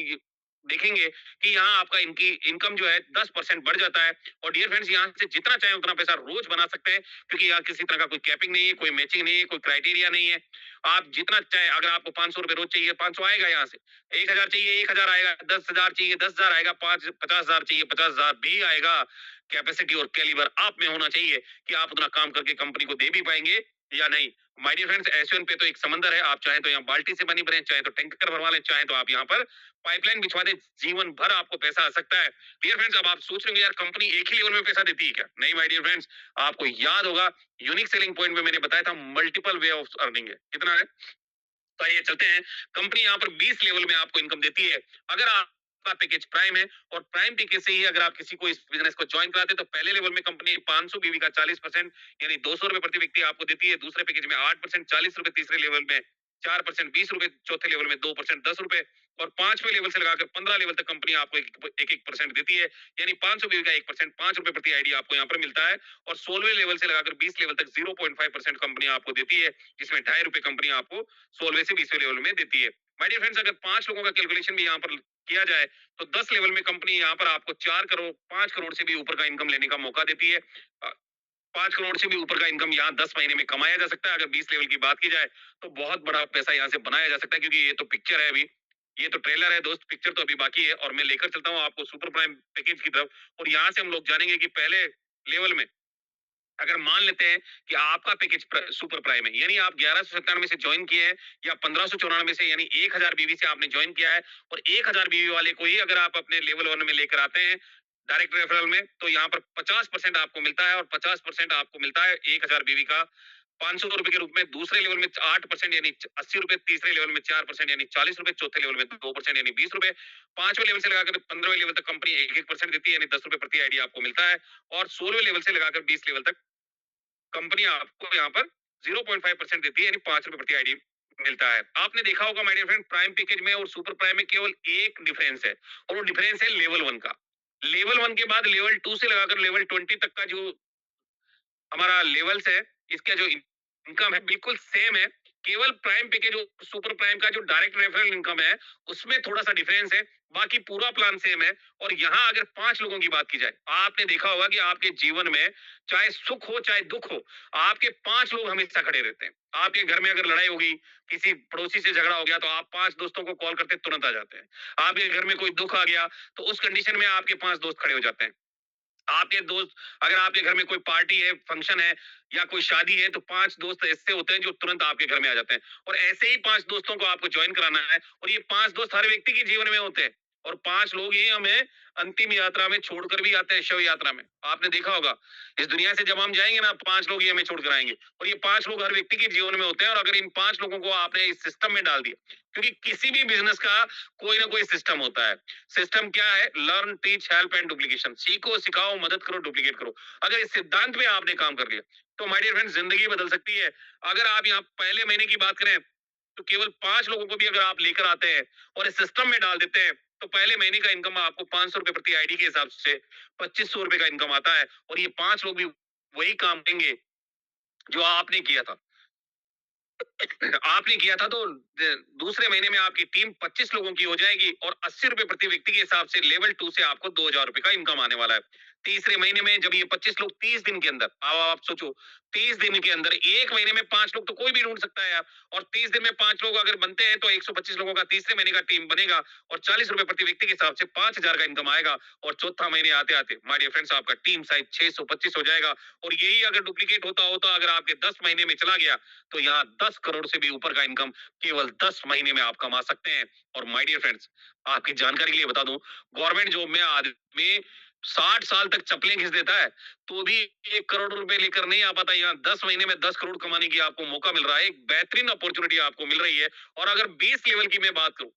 Speaker 1: देखेंगे कि यहाँ आपका इनकी इनकम जो है 10% बढ़ जाता है। और डियर फ्रेंड्स, यहाँ से जितना चाहे उतना पैसा रोज बना सकते हैं, क्योंकि यहाँ किसी तरह का कोई कैपिंग नहीं है, कोई मैचिंग नहीं है, कोई क्राइटेरिया नहीं है। आप जितना चाहे, अगर आपको 500 रुपए रोज चाहिए 500 आएगा यहाँ से, 1000 चाहिए 1000 आएगा, 10,000 चाहिए 10,000 आएगा, 50,000 चाहिए 50,000 भी आएगा। कैपेसिटी और कैलिबर आप में होना चाहिए कि आप उतना काम करके कंपनी को दे भी पाएंगे या नहीं। माय डियर फ्रेंड्स, एसवन पे तो एक समंदर है, आप चाहे तो यहाँ बाल्टी से पानी भरें, चाहे तो टैंकर भरवा लें, चाहे तो आप यहाँ पर पाइपलाइन बिछवा दें, जीवन भर आपको पैसा आ सकता है। डियर फ्रेंड्स, अब आप सोच रहे होंगे यार कंपनी एक ही लेवल में पैसा देती है क्या? नहीं माय डियर फ्रेंड्स, आपको याद होगा यूनिक सेलिंग पॉइंट में मैंने बताया था मल्टीपल वे ऑफ अर्निंग है। कितना है? तो आइए चलते हैं। कंपनी यहाँ पर 20 लेवल में आपको इनकम देती है। अगर आपका पैकेज प्राइम है और प्राइम पैकेज से ही अगर आप किसी को इस बिजनेस को ज्वाइन कराते हैं, तो पहले लेवल में कंपनी 500 बीवी का 40% यानी 200 रुपए प्रति व्यक्ति आपको देती है। दूसरे पैकेज में 8% 40 रुपए, तीसरे लेवल में 4% 20 रुपए, चौथे लेवल में 2% 10 रुपए, और पांचवें लेवल से लगाकर 15 लेवल तक कंपनी आपको एक एक परसेंट देती है। यानी 500 बीवी का 1% 5 रुपए प्रति आईडी आपको यहाँ पर मिलता है। और 16वें लेवल से लगाकर 20 लेवल तक 0.5% कंपनी आपको देती है, जिसमें 2.5 रुपए कंपनी आपको 16वें से 20वें लेवल में देती है। माय डियर फ्रेंड्स, अगर 5 लोगों का कैलकुलेशन भी यहाँ पर किया जाए, तो 10 लेवल में कंपनी यहाँ पर आपको 4 करोड़ 5 करोड़ से भी ऊपर का इनकम लेने का मौका देती है। 5 करोड़ से भी ऊपर का इनकम यहाँ 10 महीने में कमाया जा सकता है। अगर 20 लेवल की बात की जाए, तो बहुत बड़ा पैसा यहाँ से बनाया जा सकता है, क्योंकि ये तो पिक्चर है अभी, ये तो ट्रेलर है दोस्त, पिक्चर तो अभी बाकी है और मैं लेकर चलता हूँ आपको सुपर प्राइम पैकेज की तरफ। और यहाँ से हम लोग जानेंगे कि पहले लेवल में अगर मान लेते हैं कि आपका पैकेज सुपर प्राइम है, यानी आप 1197 से ज्वाइन किए हैं या 1594 से, यानी 1000 बीवी से आपने ज्वाइन किया है, और 1000 बीवी वाले को ही अगर आप अपने लेवल 1 में लेकर आते हैं डायरेक्ट रेफरल में, तो यहाँ पर 50% आपको मिलता है, और 50% आपको मिलता है 1000 बीवी का 500 रुपए के रूप में। दूसरे लेवल में 8% यानी 80 रुपए, तीसरे लेवल में 4% यानी 40 रुपए, चौथे लेवल में 2% यानी 20 रुपए, पांचवें लेवल से लगाकर 15वें लेवल तक कंपनी 1-1% देती है, यानी 10 रुपए प्रति आईडी आपको मिलता है, और 16वें लेवल से लगाकर 20 लेवल तक कंपनी आपको यहाँ पर 0.5% देती है, यानी 5 रुपए प्रति आईडी मिलता है। आपने देखा होगा my dear friend, prime package में और सुपर प्राइम में केवल एक डिफरेंस है, और वो डिफरेंस है लेवल 1 का। लेवल 1 के बाद लेवल 2 से लगाकर लेवल 20 तक का जो हमारा लेवल्स है, इसका जो इनकम है बिल्कुल सेम है। केवल प्राइम पैकेज और सुपर प्राइम का जो डायरेक्ट रेफरल इनकम है, उसमें थोड़ा-सा डिफरेंस है, बाकी पूरा प्लान सेम है। और यहाँ अगर 5 लोगों की बात की जाए, आपने देखा होगा कि आपके जीवन में चाहे सुख हो, चाहे दुख हो, आपके 5 लोग हमेशा खड़े रहते हैं। आपके घर में अगर लड़ाई होगी, किसी पड़ोसी से झगड़ा हो गया, तो आप 5 दोस्तों को कॉल करते तुरंत आ जाते हैं। आपके घर में कोई दुख आ गया, तो उस कंडीशन में आपके 5 दोस्त खड़े हो जाते हैं। आपके दोस्त, अगर आपके घर में कोई पार्टी है, फंक्शन है या कोई शादी है, तो 5 दोस्त ऐसे होते हैं जो तुरंत आपके घर में आ जाते हैं। और ऐसे ही 5 दोस्तों को आपको जॉइन कराना है, और ये 5 दोस्त हर व्यक्ति के जीवन में होते हैं, और 5 लोग ही हमें अंतिम यात्रा में छोड़कर भी आते हैं, शव यात्रा में। आपने देखा होगा, इस दुनिया से जब हम जाएँगे ना, 5 लोग ही हमें छोड़कर आएँगे, और ये 5 लोग हर व्यक्ति के जीवन में होते हैं। और अगर इन 5 लोगों को आपने इस सिस्टम में डाल दिया, क्योंकि किसी भी बिज़नेस का कोई ना कोई सिस्टम होता है। सिस्टम क्या है? Learn, teach, help and duplication. सीखो, सिखाओ, मदद करो, डुप्लीकेट करो। अगर इस सिद्धांत पे आपने काम कर लिया, तो माय डियर फ्रेंड्स, जिंदगी बदल सकती है। अगर आप यहाँ पहले महीने की बात करें, तो केवल 5 लोगों को भी अगर आप लेकर आते हैं और इस सिस्टम में डाल देते हैं, तो पहले महीने का इनकम आपको 500 रुपए प्रति आईडी के हिसाब से 2500 रुपए का इनकम आता है, और ये 5 लोग भी वही काम करेंगे जो आपने किया था। आपने किया था, तो दूसरे महीने में आपकी टीम 25 लोगों की हो जाएगी, और 80 रुपए प्रति व्यक्ति के हिसाब से लेवल 2 से आपको 2000 रुपए का इनकम आने वाला है। तीसरे महीने में जब ये 25 लोग 30 दिन के अंदर, अब आप सोचो, 30 दिन के अंदर, एक महीने में 5 लोग तो कोई भी ढूंढ सकता है यार, और 30 दिन में 5 लोग अगर बनते हैं, तो 125 लोगों का तीसरे महीने का टीम बनेगा, और 40 रुपए प्रति व्यक्ति के हिसाब से 5000 का इनकम आएगा, और चौथा महीने आते आते माय डियर फ्रेंड्स, आपका टीम साइज 625 हो जाएगा। और यही अगर डुप्लीकेट होता होता अगर आपके 10 महीने में चला गया, तो यहाँ 10 करोड़ से भी ऊपर का इनकम केवल 10 महीने में आप कमा सकते हैं। और माय डियर फ्रेंड्स, आपकी जानकारी के लिए बता दूं, गवर्नमेंट जॉब में आदमी 60 साल तक चप्पलें घिस देता है, तो भी 1 करोड़ रुपए लेकर नहीं आ पाता। यहाँ 10 महीने में 10 करोड़ कमाने की आपको मौका मिल रहा है, एक बेहतरीन अपॉर्चुनिटी आपको मिल रही है। और अगर 20 लेवल की मैं बात करूं,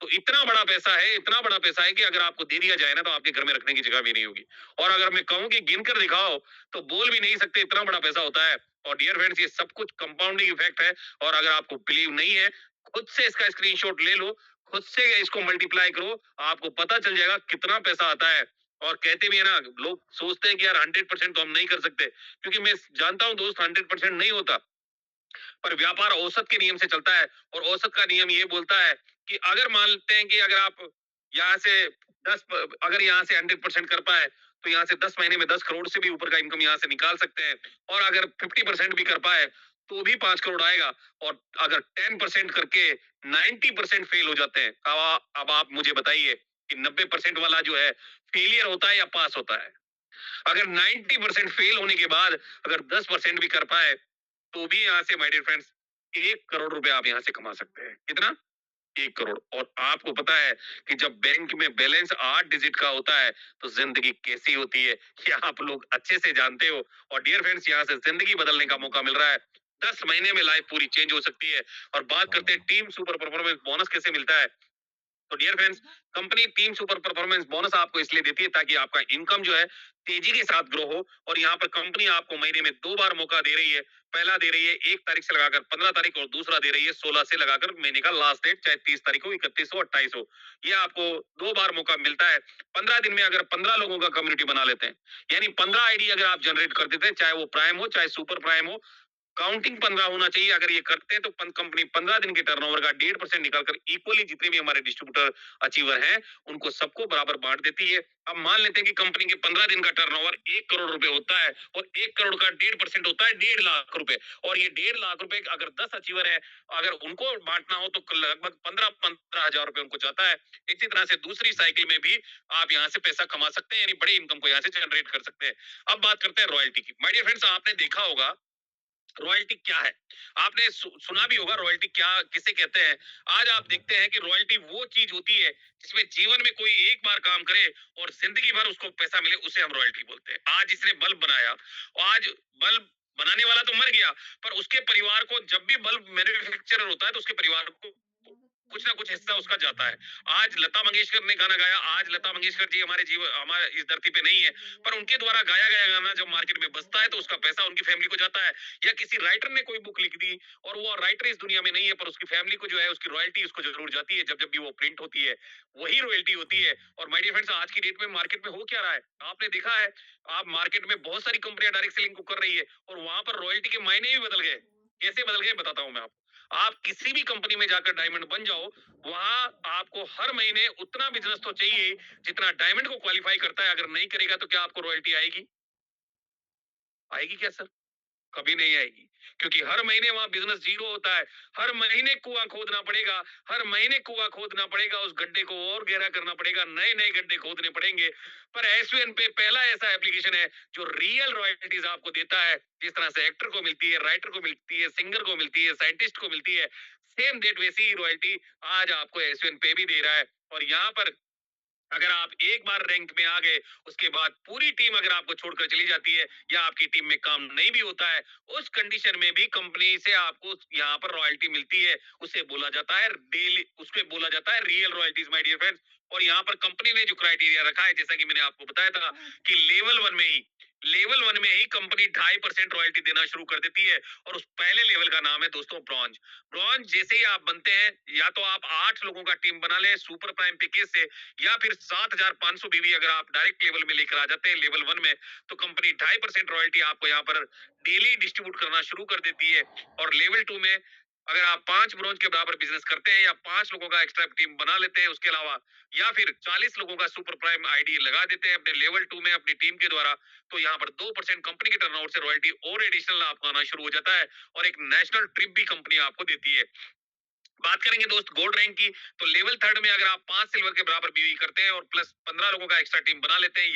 Speaker 1: तो इतना बड़ा पैसा है, इतना बड़ा पैसा है कि अगर आपको दे दिया जाए ना, तो आपके घर में रखने की जगह भी नहीं होगी। और अगर मैं कहूं कि गिनकर दिखाओ, तो बोल भी नहीं सकते, इतना बड़ा पैसा होता है। और डियर फ्रेंड्स, ये सब कुछ कंपाउंडिंग इफेक्ट है। और अगर आपको बिलीव नहीं है, खुद से इसका स्क्रीनशॉट ले लो, खुद से इसको मल्टीप्लाई करो, आपको पता चल जाएगा कितना पैसा आता है। और कहते भी है ना, लोग सोचते हैं कि यार 100% तो हम नहीं कर सकते, क्योंकि मैं जानता हूं दोस्त, 100% नहीं होता। पर व्यापार औसत के नियम से चलता है, और औसत का नियम ये बोलता है कि अगर मानते हैं कि अगर आप यहाँ से अगर यहाँ से 100% कर पाए, तो यहाँ से 10 महीने में 10 करोड़ से भी ऊपर का इनकम यहाँ से निकाल सकते हैं। और अगर 50% भी कर पाए, तो भी 5 करोड़ आएगा। और अगर 10% करके 90% फेल हो जाते हैं, अब आप मुझे बताइए कि 90% वाला जो है, फेलियर होता है या पास होता है? अगर 90% फेल होने के बाद अगर 10% भी कर पाए, तो भी यहाँ से माय डियर फ्रेंड्स 1 करोड़ रुपए आप यहाँ से कमा सकते हैं। कितना? 1 करोड़। और आपको पता है कि जब बैंक में बैलेंस 8 डिजिट का होता है, तो जिंदगी कैसी होती है, कि आप लोग अच्छे से जानते हो। और डियर फ्रेंड्स, यहाँ से जिंदगी बदलने का मौका मिल रहा है। 10 महीने में लाइफ पूरी चेंज हो सकती है। और बात करते हैं टीम सुपर परफॉर्मेंस बोनस कैसे मिलता है। तो dear friends, company team super performance bonus आपको इसलिए देती है ताकि आपका इनकम जो है तेजी के साथ ग्रो हो। और यहाँ पर कंपनी आपको महीने में 2 बार मौका दे रही है। पहला दे रही है 1 तारीख से लगाकर 15 तारीख, और दूसरा दे रही है 16 से लगाकर महीने का लास्ट डेट, चाहे 30 तारीख हो, 31 हो, 28 हो। ये आपको 2 बार मौका मिलता है। 15 दिन में अगर 15 लोगों का कम्युनिटी बना लेते हैं, यानी 15 आईडी अगर आप जनरेट कर देते हैं, चाहे वो प्राइम हो चाहे सुपर प्राइम हो, काउंटिंग 15 होना चाहिए। अगर ये करते हैं तो कंपनी 15 दिन के टर्नओवर का 1.5% निकालकर इक्वली जितने भी हमारे डिस्ट्रीब्यूटर अचीवर हैं, उनको सबको बराबर बांट देती है। अब मान लेते हैं कि कंपनी के 15 दिन का टर्नओवर 1 करोड़ रुपए होता है और 1 करोड़ का 1.5% होता है 1.5 लाख रुपए, और ये 1.5 लाख रुपए अगर 10 अचीवर है, अगर उनको बांटना हो तो लगभग 15-15 हजार रुपए उनको जाता है। इसी तरह से दूसरी साइकिल में भी आप यहाँ से पैसा कमा सकते हैं, यानी बड़ी इनकम को यहाँ से जनरेट कर सकते हैं। अब बात करते हैं रॉयल्टी की। माय डियर फ्रेंड्स, आपने देखा होगा रॉयल्टी क्या है। आपने सुना भी होगा रॉयल्टी क्या किसे कहते हैं। आज आप देखते हैं कि रॉयल्टी वो चीज होती है जिसमें जीवन में कोई एक बार काम करे और जिंदगी भर उसको पैसा मिले, उसे हम रॉयल्टी बोलते हैं। आज जिसने बल्ब बनाया, आज बल्ब बनाने वाला तो मर गया, पर उसके परिवार को जब भी बल्ब मैन्युफैक्चरर होता है तो उसके परिवार को कुछ ना कुछ हिस्सा उसका जाता है। आज लता मंगेशकर ने गाना गाया, आज लता मंगेशकर जी हमारे जीवन हमारे इस धरती पे नहीं है, पर उनके द्वारा गाया गया गाना जब मार्केट में बजता है तो उसका पैसा उनकी फैमिली को जाता है। या किसी राइटर ने कोई बुक लिख दी और वो राइटर इस दुनिया में नहीं है, पर उसकी फैमिली को जो है उसकी रॉयल्टी उसको जरूर जाती है जब जब भी वो प्रिंट होती है, वही रॉयल्टी होती है। और माय डियर फ्रेंड्स, आज की डेट में मार्केट में हो क्या रहा है आपने देखा है। आप मार्केट में बहुत सारी कंपनियां डायरेक्ट सेलिंग को कर रही है और वहां पर रॉयल्टी के मायने भी बदल गए। कैसे बदल गए बताता हूं मैं आपको। आप किसी भी कंपनी में जाकर डायमंड बन जाओ, वहां आपको हर महीने उतना बिजनेस तो चाहिए जितना डायमंड को क्वालिफाई करता है। अगर नहीं करेगा तो क्या आपको रॉयल्टी आएगी? आएगी क्या सर? कभी नहीं आएगी, क्योंकि हर महीने वहां बिजनेस जीरो होता है। हर महीने कुआं खोदना पड़ेगा, हर महीने कुआं खोदना पड़ेगा, उस गड्ढे को और गहरा करना पड़ेगा, नए नए गड्ढे खोदने पड़ेंगे। पर एसवीएन पे पहला ऐसा एप्लीकेशन है जो रियल रॉयल्टीज आपको देता है। जिस तरह से एक्टर को मिलती है, राइटर को मिलती है, सिंगर को मिलती है, साइंटिस्ट को मिलती है, सेम डेट वैसी ही रॉयल्टी आज आपको एसवीएन पे भी दे रहा है। और यहाँ पर अगर आप एक बार रैंक में आ गए, उसके बाद पूरी टीम अगर आपको छोड़कर चली जाती है या आपकी टीम में काम नहीं भी होता है, उस कंडीशन में भी कंपनी से आपको यहाँ पर रॉयल्टी मिलती है। उसे बोला जाता है डेली, उसके बोला जाता है real royalties my dear friends. और यहाँ पर कंपनी ने जो क्राइटेरिया रखा है, जैसा कि मैंने आपको बताया था कि लेवल 1 में ही कंपनी 2.5% रॉयल्टी देना शुरू कर देती है। और उस पहले लेवल का नाम है दोस्तों ब्रॉन्ज। ब्रॉन्ज जैसे ही आप बनते हैं, या तो आप 8 लोगों का टीम बना लें सुपर प्राइम पैकेज से, या फिर 7,500 बीवी अगर आप डायरेक्ट लेवल में लेकर आ जाते हैं लेवल 1 में, तो कंपनी 2.5% रॉयल्टी आपको यहाँ पर डेली डिस्ट्रीब्यूट करना शुरू कर देती है। और लेवल 2 में अगर आप 5 ब्रोंज के बराबर बिजनेस करते हैं या 5 लोगों का एक्स्ट्रा टीम बना लेते हैं उसके अलावा, या फिर 40 लोगों का सुपर प्राइम आईडी लगा देते हैं अपने लेवल 2 में अपनी टीम के द्वारा, तो यहाँ पर 2% कंपनी के टर्नओवर से रॉयल्टी और एडिशनल आपको आना शुरू हो जाता है। और एक नेशनल ट्रिप भी कंपनी आपको देती है। बात करेंगे दोस्त गोल्ड रैंक की, तो लेवल 3 में अगर आप 5 सिल्वर के बराबर बीवी करते हैं और प्लस 15 लोगों का एक्स्ट्रा टीम बना लेते हैं,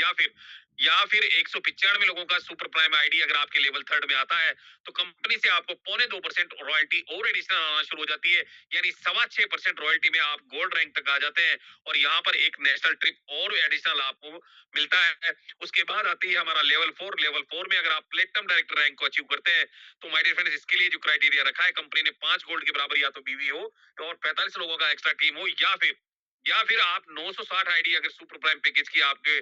Speaker 1: या फिर 195 लोगों का सुपर प्राइम आईडी अगर आपके लेवल 3 में आता है, तो कंपनी से आपको 0.25% रॉयल्टी और एडिशनल आना शुरू हो जाती है। यानी 6.25% रॉयल्टी में आप गोल्ड रैंक तक आ जाते हैं। और यहाँ पर एक नेशनल ट्रिप और एडिशनल आपको मिलता है। उसके बाद आती है हमारा लेवल 4 में अगर आप प्लेटिनम डायरेक्टर रैंक को अचीव करते हैं, तो माय डियर फ्रेंड्स, इसके लिए जो क्राइटेरिया रखा है कंपनी ने, 5 गोल्ड के बराबर या तो बीवी हो और 45 लोगों का एक्स्ट्रा टीम हो, या फिर आप 960 आईडी अगर सुपर प्राइम पैकेज की आपके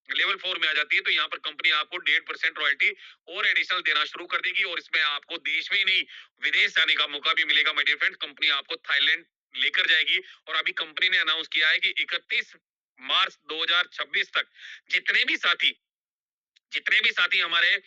Speaker 1: लेवल 4 में आ जाती है, तो यहाँ पर कंपनी आपको 1.5% रॉयल्टी और एडिशनल देना शुरू कर देगी। और इसमें आपको देश में ही नहीं, विदेश जाने का मौका भी मिलेगा माय डियर फ्रेंड। कंपनी आपको थाईलैंड लेकर जाएगी। और अभी कंपनी ने अनाउंस किया है कि 31 मार्च 2026 तक जितने भी साथी जितने भी साथी हमारे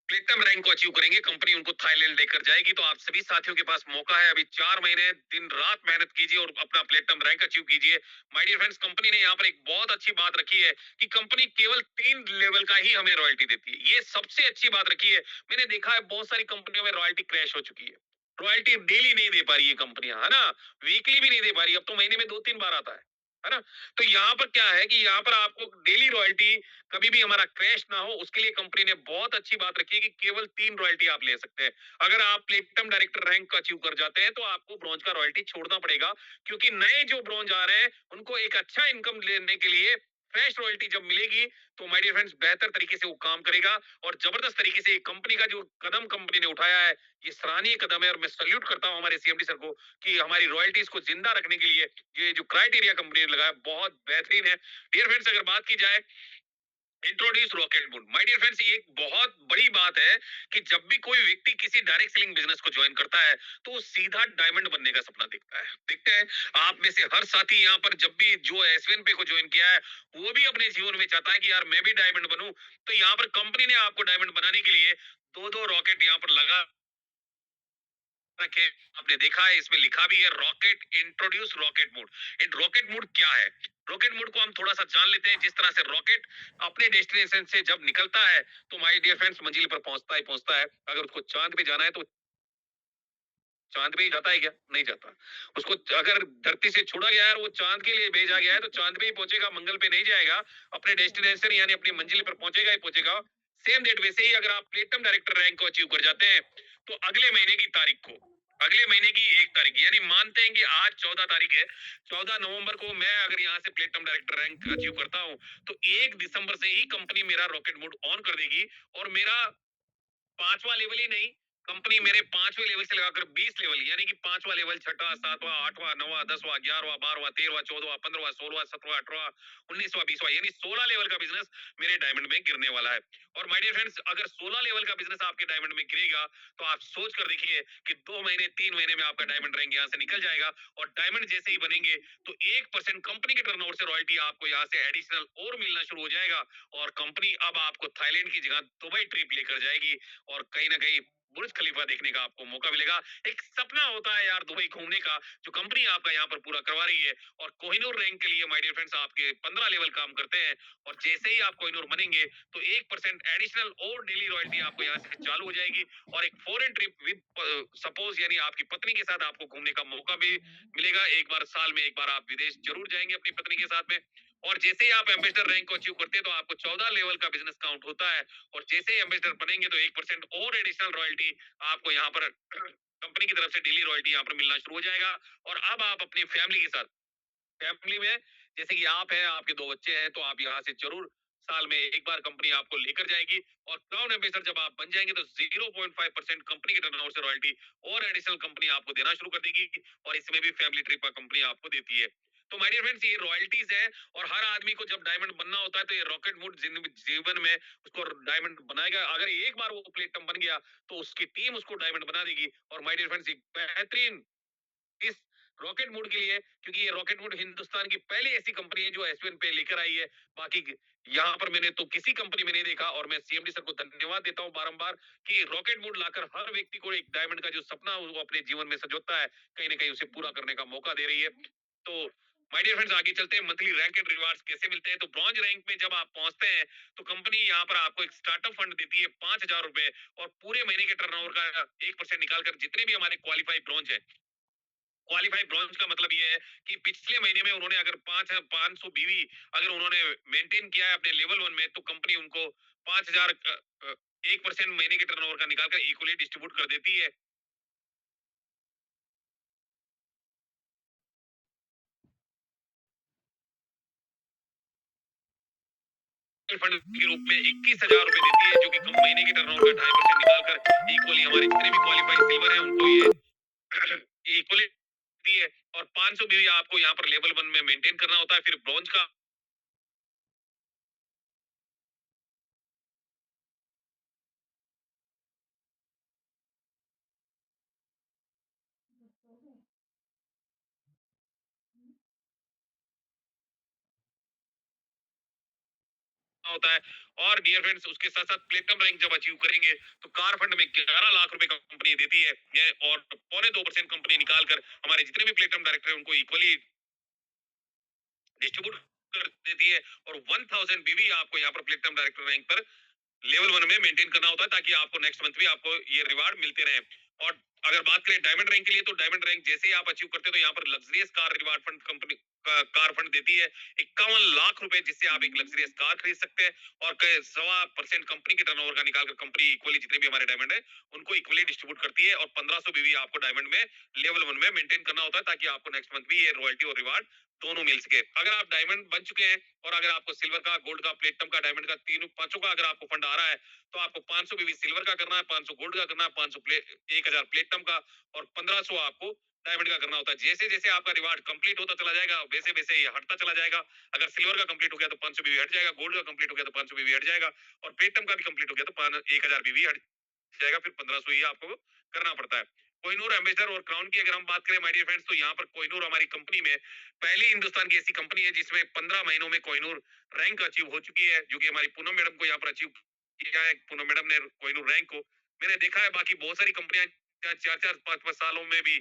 Speaker 1: प्लेटिनम रैंक को अचीव करेंगे, कंपनी उनको थाईलैंड लेकर जाएगी। तो आप सभी साथियों के पास मौका है, अभी 4 महीने दिन रात मेहनत कीजिए और अपना प्लेटिनम रैंक अचीव कीजिए। माय डियर फ्रेंड्स, कंपनी ने यहाँ पर एक बहुत अच्छी बात रखी है कि कंपनी केवल 3 लेवल का ही हमें रॉयल्टी देती है। ये सबसे अच्छी बात रखी है। मैंने देखा है बहुत सारी कंपनियों में रॉयल्टी क्रैश हो चुकी है। रॉयल्टी डेली नहीं दे पा रही है कंपनियां, है ना। वीकली भी नहीं दे पा रही, अब तो महीने में 2-3 बार आता है ना। तो यहाँ पर क्या है कि यहाँ पर आपको डेली रॉयल्टी कभी भी हमारा क्रैश ना हो, उसके लिए कंपनी ने बहुत अच्छी बात रखी है कि केवल 3 रॉयल्टी आप ले सकते हैं। अगर आप प्लेटिनम डायरेक्टर रैंक अचीव कर जाते हैं, तो आपको ब्रॉन्ज का रॉयल्टी छोड़ना पड़ेगा, क्योंकि नए जो ब्रॉन्ज आ रहे हैं उनको एक अच्छा इनकम लेने के लिए फ्रेश रॉयल्टी जब मिलेगी, तो माय डियर फ्रेंड्स बेहतर तरीके से वो काम करेगा। और जबरदस्त तरीके से कंपनी का जो कदम कंपनी ने उठाया है, ये सराहनीय कदम है। और मैं सल्यूट करता हूँ हमारे सीएमडी सर को कि हमारी रॉयल्टीज को जिंदा रखने के लिए ये जो क्राइटेरिया कंपनी ने लगाया बहुत बेहतरीन है। डियर फ्रेंड्स, अगर बात की जाए introduce rocket bull, my dear friends, ये एक बहुत बड़ी बात है कि जब भी कोई व्यक्ति किसी डायरेक्ट सेलिंग बिजनेस को ज्वाइन करता है, तो वो सीधा डायमंड बनने का सपना देखता है। देखते हैं आप में से हर साथी यहाँ पर जब भी जो एसवीएन पे को ज्वाइन किया है, वो भी अपने जीवन में चाहता है कि यार मैं भी डायमंड बनूं। तो यहाँ पर कंपनी ने आपको डायमंड बनाने के लिए दो-दो रॉकेट यहाँ पर लगा रखे। आपने देखा है इसमें लिखा भी है रॉकेट इंट्रोड्यूस रॉकेट मोड। इन रॉकेट मोड क्या है? रॉकेट मोड को हम थोड़ा सा जान लेते हैं। जिस तरह से रॉकेट अपने डेस्टिनेशन से जब निकलता है तो माय डियर फ्रेंड्स मंजिल पर पहुंचता है। अगर उसको चांद पे जाना है तो चांद पे ही जाता है क्या? नहीं जाता। उसको अगर धरती से छोड़ा गया है और वो चांद के लिए भेजा गया है तो चांद पे ही पहुंचेगा, मंगल पे नहीं जाएगा। अपने डेस्टिनेशन यानी अपनी मंजिल पर पहुंचेगा ही पहुंचेगा। सेम डेट वैसे ही अगर आप प्लेटनम डायरेक्टर रैंक को अचीव कर जाते हैं तो अगले महीने की तारीख को, अगले महीने की 1 तारीख यानी मानते हैं कि आज 14 तारीख है। 14 नवंबर को मैं अगर यहाँ से प्लेटनम डायरेक्टर रैंक अचीव करता हूँ तो 1 दिसंबर से ही कंपनी मेरा रॉकेट मोड ऑन कर देगी और मेरा पांचवा लेवल ही नहीं, कंपनी मेरे पांचवे लेवल से लगाकर 20 लेवल यानी कि पांचवा लेवल, छठा, सातवां, आठवां, नौवां, 10वां, 11वां, 12वां, 13वां, 14वां, 15वां, 16वां, 17वां, 18वां, 19वां, 20वां यानी 16 लेवल का बिजनेस मेरे डायमंड में गिरने वाला है। और माय डियर फ्रेंड्स, अगर 16 लेवल का बिजनेस आपके डायमंड में गिरेगा तो आप सोच कर देखिए कि 2 महीने 3 महीने में आपका डायमंड रैंक यहाँ से निकल जाएगा। और डायमंड जैसे ही बनेंगे तो 1% कंपनी के टर्नओवर से रॉयल्टी आपको यहाँ से एडिशनल और मिलना शुरू हो जाएगा। और कंपनी अब आपको थाईलैंड की जगह दुबई ट्रिप लेकर जाएगी और कहीं ना कहीं बुर्ज खलीफा देखने का आपको मौका मिलेगा। एक सपना होता है यार दुबई घूमने का, जो कंपनी आपका यहाँ पर पूरा करवा रही है। और कोहिनूर रैंक के लिए माय डियर फ्रेंड्स आपके 15 लेवल काम करते हैं। और जैसे ही आप कोहिनूर बनेंगे तो 1% एडिशनल और डेली रॉयल्टी आपको यहाँ से चालू हो जाएगी। और एक फॉरेन ट्रिप विद सपोज यानी आपकी पत्नी के साथ आपको घूमने का मौका भी मिलेगा। एक बार साल में एक बार आप विदेश जरूर जाएंगे अपनी पत्नी के साथ में। और जैसे ही आप एम्बेसडर रैंक को अचीव करते हैं तो आपको 14 लेवल का बिजनेस काउंट होता है। और जैसे ही एम्बेसडर बनेंगे तो 1% और एडिशनल रॉयल्टी आपको यहाँ पर कंपनी की तरफ से डेली रॉयल्टी यहाँ पर मिलना शुरू हो जाएगा। और अब आप अपनी फैमिली के साथ, फैमिली में जैसे कि आप हैं, आपके 2 बच्चे हैं, तो आप यहाँ से ज़रूर साल में 1 बार कंपनी आपको लेकर जाएगी। और क्राउन एम्बेसडर जब आप बन जाएँगे तो 0.5% कंपनी के टर्नओवर से रॉयल्टी और एडिशनल कंपनी आपको देना शुरू कर देगी। और इसमें भी फैमिली ट्रिप का कंपनी आपको देती है। तो माय डियर फ्रेंड्स, ये रॉयल्टीज़ है। और हर आदमी को जब डायमंड बनना होता है तो ये रॉकेट वुड जीवन में उसको डायमंड बनाएगा। अगर एक बार वो प्लेटिनम बन गया तो उसकी टीम उसको डायमंड बना देगी। और माय डियर फ्रेंड्स, एक बेहतरीन इस रॉकेट मूड के लिए, क्योंकि ये रॉकेट मूड हिंदुस्तान की पहली ऐसी कंपनी है जो एसवन पे लेकर आई है। बाकी यहाँ पर मैंने तो किसी कंपनी में नहीं देखा। और मैं सीएमडी सर को धन्यवाद देता हूँ बारंबार कि रॉकेट मूड लाकर हर व्यक्ति को एक डायमंड का जो सपना वो अपने जीवन में सजोता है, कहीं ना कहीं उसे पूरा करने का मौका दे रही है। तो माय डियर फ्रेंड्स, आगे चलते हैं मंथली रैंक एंड रिवार्ड्स कैसे मिलते हैं। तो ब्रॉन्ज रैंक में जब आप पहुंचते हैं तो कंपनी यहाँ पर आपको एक स्टार्टअप फंड देती है 5,000 रुपए। और पूरे महीने के टर्नओवर का 1% निकालकर जितने भी हमारे क्वालिफाइड ब्रॉन्ज है, क्वालिफाइड ब्रॉन्ज का मतलब ये है कि पिछले महीने में उन्होंने अगर 500 बीवी अगर उन्होंने मेंटेन किया है अपने लेवल 1 में तो कंपनी उनको 5,000 1% महीने के टर्नओवर का निकालकर इक्वली डिस्ट्रीब्यूट कर देती है फंड के रूप में 21,000 रुपए देती है, जो कि महीने के टर्नओवर का 2.5% निकालकर इक्वली हमारे जितने भी क्वालिफाइड सिल्वर है उनको ये इक्वली देती है। और 500 बीवी आपको यहाँ पर लेवल 1 में मेंटेन करना होता है। फिर ब्रॉन्ज का होता है। और डियर फ्रेंड्स, उसके साथ साथ प्लेटिनम रैंक जब अचीव करेंगे तो कार फंड में 11 लाख रुपए का कंपनी देती है और 0.25% कंपनी निकाल कर हमारे जितने भी प्लेटिनम डायरेक्टर हैं उनको इक्वली डिस्ट्रीब्यूट कर देती है। और 1000 बीवी आपको यहाँ पर प्लेटिनम डायरेक्टर रैंक पर लेवल 1 में मेंटेन करना होता है ताकि आपको नेक्स्ट मंथ भी आपको ये रिवार्ड मिलते रहे। और अगर बात करें डायमंड रैंक के लिए तो डायमंड रैंक जैसे ही आप अचीव करते हैं तो यहाँ पर luxurious car reward fund company car fund देती है 51 लाख रुपए, जिससे आप एक लग्जरियस कार खरीद सकते हैं। और 1.25% कंपनी के टर्नओवर का निकालकर कंपनी इक्वली जितने भी हमारे डायमंड है उनको इक्वली डिस्ट्रीब्यूट करती है। और 1500 बीवी आपको डायमंड में लेवल 1 में मेंटेन करना होता है ताकि आपको नेक्स्ट मंथ भी ये रॉयल्टी और रिवार्ड दोनों मिल सके। अगर आप डायमंड बन चुके हैं और अगर आपको सिल्वर का, गोल्ड का, प्लेटिनम का, डायमंड का, तीनों पांचों का अगर आपको फंड आ रहा है तो आपको 500 बीवी सिल्वर का करना है, 500 गोल्ड का करना है, 1000 प्लेटिनम का और 1500 आपको डायमंड का करना होता है। जैसे जैसे आपका रिवार्ड कंप्लीट होता चला जाएगा वैसे वैसे ये हटता चला जाएगा। अगर सिल्वर का कंप्लीट हो गया तो 500 बीवी हट जाएगा, गोल्ड का कंप्लीट हो गया तो 500 बीवी हट जाएगा और प्लेटिनम का भी कंप्लीट हो गया तो 1000 बीवी हट जाएगा। फिर 1500 ही आपको करना पड़ता है। कोहिनूर एम्बेसडर और क्राउन की अगर हम बात करें माय डियर फ्रेंड्स, तो यहाँ पर कोहिनूर हमारी कंपनी में पहली हिंदुस्तान की ऐसी कंपनी है जिसमें 15 महीनों में कोहिनूर रैंक अचीव हो चुकी है, जो कि हमारी पूनम मैडम को यहाँ पर अचीव किया है। पूनम मैडम ने कोहिनूर रैंक को मैंने देखा है बाकी बहुत सारी कंपनियां 4-4 5-5 सालों में भी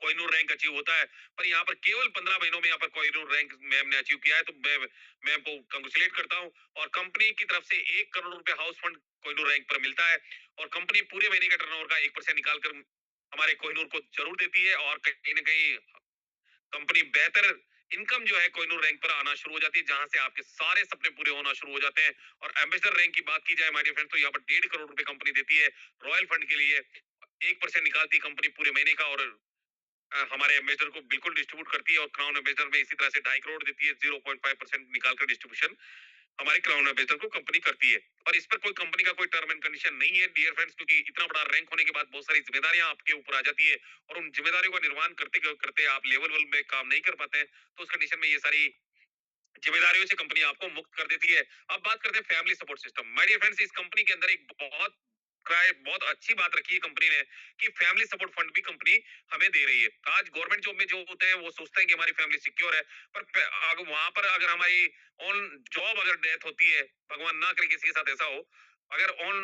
Speaker 1: कोहिनूर रैंक अचीव होता है, पर यहाँ पर केवल 15 महीनों में यहाँ पर कोहिनूर रैंक मैम ने अचीव किया है, तो मैं मैम को कांग्रेचुलेट करता हूँ। और कंपनी की तरफ से 1 करोड़ रुपए हाउस फंड कोहिनूर रैंक पर मिलता है और कंपनी पूरे महीने का टर्नओवर का 1% निकाल कर हमारे कोहिनूर को जरूर देती है और कहीं न कहीं कंपनी बेहतर इनकम जो है कोहिनूर रैंक पर आना शुरू हो जाती है, जहां से आपके सारे सपने पूरे होना शुरू हो जाते हैं। और एम्बेसडर रैंक की बात की जाए माय डियर फ्रेंड, तो यहाँ पर 1.5 करोड़ रुपए कंपनी देती है रॉयल फंड के लिए। 1% निकालती है कंपनी पूरे महीने का और हमारे एम्बेसडर को बिल्कुल डिस्ट्रीब्यूट करती है और क्राउन एम्बेसडर में इसी तरह से 2.5 करोड़ देती है। 0.5% निकालकर डिस्ट्रीब्यूशन हमारे क्राउन एम्बेसडर को कंपनी करती है। और इस पर कोई कंपनी का कोई टर्म एंड कंडीशन नहीं है डियर फ्रेंड्स, क्योंकि इतना बड़ा रैंक होने के बाद बहुत सारी जिम्मेदारियां आपके ऊपर आ जाती है और उन जिम्मेदारियों का निर्वहन करते करते आप लेवल में काम नहीं कर पाते हैं, तो उस कंडीशन में ये सारी जिम्मेदारियों से कंपनी आपको मुक्त कर देती है। अब बात करते हैं family support system. My dear friends, इस कंपनी के अंदर एक बहुत अच्छी बात रखी है कंपनी ने कि फैमिली सपोर्ट फंड भी कंपनी हमें दे रही है। आज गवर्नमेंट जॉब में जो होते हैं वो सोचते हैं कि हमारी फैमिली सिक्योर है, पर वहां पर अगर हमारी ऑन जॉब अगर डेथ होती है, भगवान ना करे किसी के साथ ऐसा हो, अगर ऑन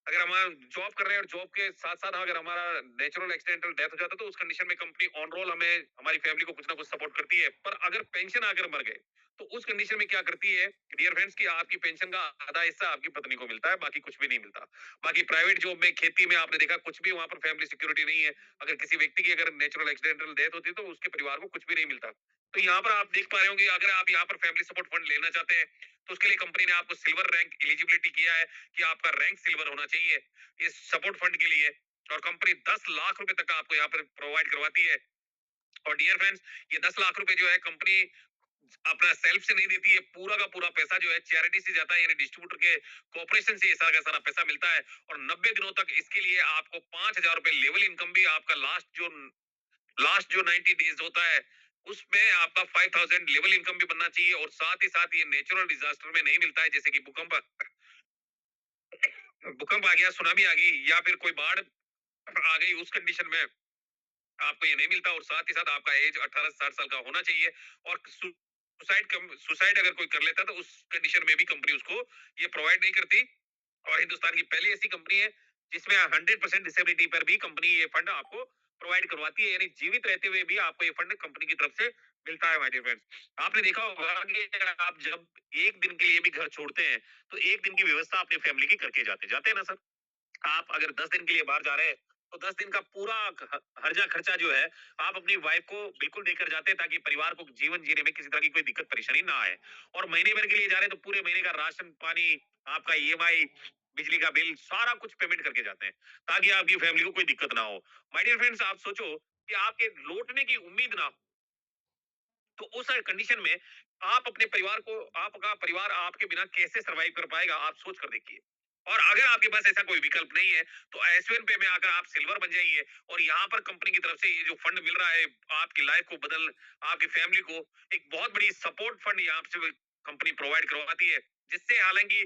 Speaker 1: अगर हम जॉब कर रहे हैं और जॉब के साथ साथ अगर हमारा नेचुरल एक्सीडेंटल डेथ हो जाता है, तो उस कंडीशन में कंपनी ऑन रोल हमें हमारी फैमिली को कुछ ना कुछ सपोर्ट करती है। पर अगर पेंशन आकर मर गए, तो उस कंडीशन में क्या करती है डियर फ्रेंड्स, कि आपकी पेंशन का आधा हिस्सा आपकी पत्नी को मिलता है, बाकी कुछ भी नहीं मिलता। बाकी प्राइवेट जॉब में, खेती में आपने देखा कुछ भी वहां पर फैमिली सिक्योरिटी नहीं है। अगर किसी व्यक्ति की अगर नेचुरल एक्सीडेंटल डेथ होती है, तो उसके परिवार को कुछ भी नहीं मिलता। तो यहाँ पर आप देख पा रहे होंगे, अगर आप यहाँ पर फैमिली सपोर्ट फंड लेना चाहते हैं, तो उसके लिए कंपनी ने आपको सिल्वर रैंक एलिजिबिलिटी किया है कि आपका रैंक सिल्वर होना चाहिए इस सपोर्ट फंड के लिए। और कंपनी 10 लाख रुपए तक आपको यहाँ पर प्रोवाइड करवाती है। और डियर फ्रेंड्स, ये 10 लाख रुपए जो है कंपनी अपना सेल्फ से नहीं देती है, पूरा का पूरा पैसा जो है चैरिटी से जाता है, यानी डिस्ट्रीब्यूटर के कॉर्पोरेशन से ये सारा का सारा पैसा मिलता है। और 90 दिनों तक इसके लिए आपको 5,000 रुपए लेवल इनकम भी, आपका लास्ट जो 90 डेज होता है उसमें आपका 5,000 लेवल इनकम भी बनना चाहिए। और साथ ही साथ ये नेचुरल डिजास्टर में नहीं मिलता है, जैसे कि भूकंप भूकंप आ गया, सुनामी आ गई या फिर कोई बाढ़ आ गई, उस कंडीशन में आपको ये नहीं मिलता। और साथ ही साथ आपका एज 18 से 60 साल का होना चाहिए। और सुसाइड अगर कोई कर लेता है, तो उस कंडीशन में भी कंपनी उसको ये प्रोवाइड नहीं करती। और हिंदुस्तान की पहली ऐसी कंपनी है जिसमें 100% डिसेबिलिटी पर भी कंपनी ये फंड आपको प्रोवाइड करवाती है, यानी जीवित रहते हुए भी आपको ये फंड कंपनी की तरफ से मिलता है माय डियर फ्रेंड्स। आपने देखा होगा कि आप जब एक दिन के लिए भी घर छोड़ते हैं, तो एक दिन की व्यवस्था अपनी फैमिली की करके जाते जाते हैं ना सर। आप अगर 10 दिन के लिए बाहर जा रहे हैं, तो 10 दिन का पूरा हर्जा खर्चा जो है आप अपनी वाइफ को बिल्कुल देकर जाते हैं, ताकि परिवार को जीवन जीने में किसी तरह की कोई दिक्कत परेशानी ना आए। और महीने भर के लिए जा रहे हैं, तो पूरे महीने का राशन पानी, आपका ईएमआई, बिजली का बिल, सारा कुछ पेमेंट करके जाते हैं, ताकि आपकी फैमिली को कोई दिक्कत ना हो। माय डियर फ्रेंड्स, आप सोचो कि आपके लौटने की उम्मीद ना हो, तो उस कंडीशन में आप अपने परिवार को, आपका परिवार आपके बिना कैसे सरवाइव कर पाएगा, आप सोच कर देखिए। और अगर आपके पास ऐसा कोई विकल्प नहीं है, तो एसवीएन पे में आकर आप सिल्वर बन जाइए। और यहाँ पर कंपनी की तरफ से ये जो फंड मिल रहा है, आपकी लाइफ को बदल, आपकी फैमिली को एक बहुत बड़ी सपोर्ट फंड यहाँ से कंपनी प्रोवाइड करवाती है, जिससे हालांकि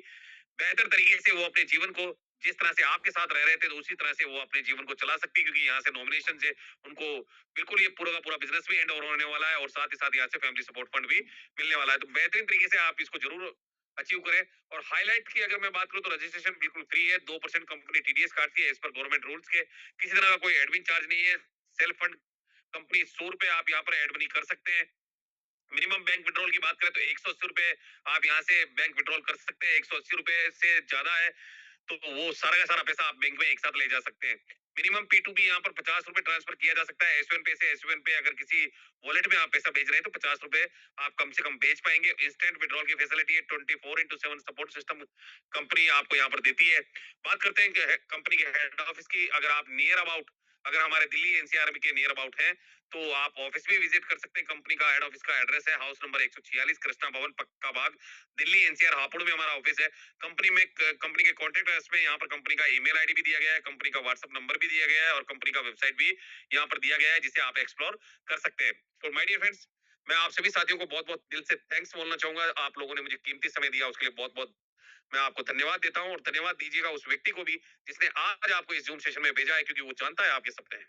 Speaker 1: बेहतर तरीके से वो अपने जीवन को, जिस तरह से आपके साथ रह रहे थे, तो उसी तरह से वो अपने जीवन को चला सकती है, क्योंकि यहाँ से नॉमिनेशन से उनको बिल्कुल ये पूरा का पूरा बिजनेस भी एंड ओवर होने वाला है, और साथ ही साथ यहाँ से फैमिली सपोर्ट फंड भी मिलने वाला है। तो बेहतरीन तरीके से आप इसको जरूर अचीव करें। और हाईलाइट की अगर मैं बात करूं, तो रजिस्ट्रेशन बिल्कुल फ्री है। 2% कंपनी टीडीएस काटती है एज पर गवर्नमेंट रूल्स के। किसी तरह का कोई एडमिन चार्ज नहीं है। सेल्फ फंड कंपनी 100 रुपए आप यहाँ पर एड मनी कर सकते हैं। मिनिमम बैंक विड्रॉल की बात करें, तो 180 रुपए आप यहाँ से बैंक विड्रॉल कर सकते हैं। 180 रुपए से ज्यादा है, तो वो सारा का सारा पैसा आप बैंक में एक साथ ले जा सकते हैं। मिनिमम P2P यहाँ पर 50 रुपए ट्रांसफर किया जा सकता है। एसवन पे से एसवन पे अगर किसी वॉलेट में आप पैसा भेज रहे हैं, तो 50 रुपए आप कम से कम भेज पाएंगे। इंस्टेंट विड्रॉल की फैसिलिटी है। 24/7 सपोर्ट सिस्टम कंपनी आपको यहाँ पर देती है। बात करते हैं कंपनी के हेड ऑफिस की। अगर आप नियर अबाउट, अगर हमारे दिल्ली एनसीआर के नियर अबाउट है, तो आप ऑफिस भी विजिट कर सकते हैं। कंपनी का हेड ऑफिस का एड्रेस है हाउस नंबर 146, कृष्णा भवन, पक्का बाग, दिल्ली एनसीआर हापुड़ में हमारा ऑफिस है। कंपनी के कॉन्टेक्ट अस में यहाँ पर कंपनी का ईमेल आईडी भी दिया गया है, कंपनी का व्हाट्सएप नंबर भी दिया गया है, और कंपनी का वेबसाइट भी यहाँ पर दिया गया है, जिसे आप एक्सप्लोर कर सकते हैं। तो माय डियर फ्रेंड्स, मैं आप सभी साथियों को बहुत बहुत दिल से थैंक्स बोलना चाहूंगा। आप लोगों ने मुझे कीमती समय दिया, उसके लिए बहुत बहुत मैं आपको धन्यवाद देता हूँ। और धन्यवाद दीजिएगा उस व्यक्ति को भी जिसने आज आपको इस जूम सेशन में भेजा है, क्योंकि वो जानता है आपके सपने हैं।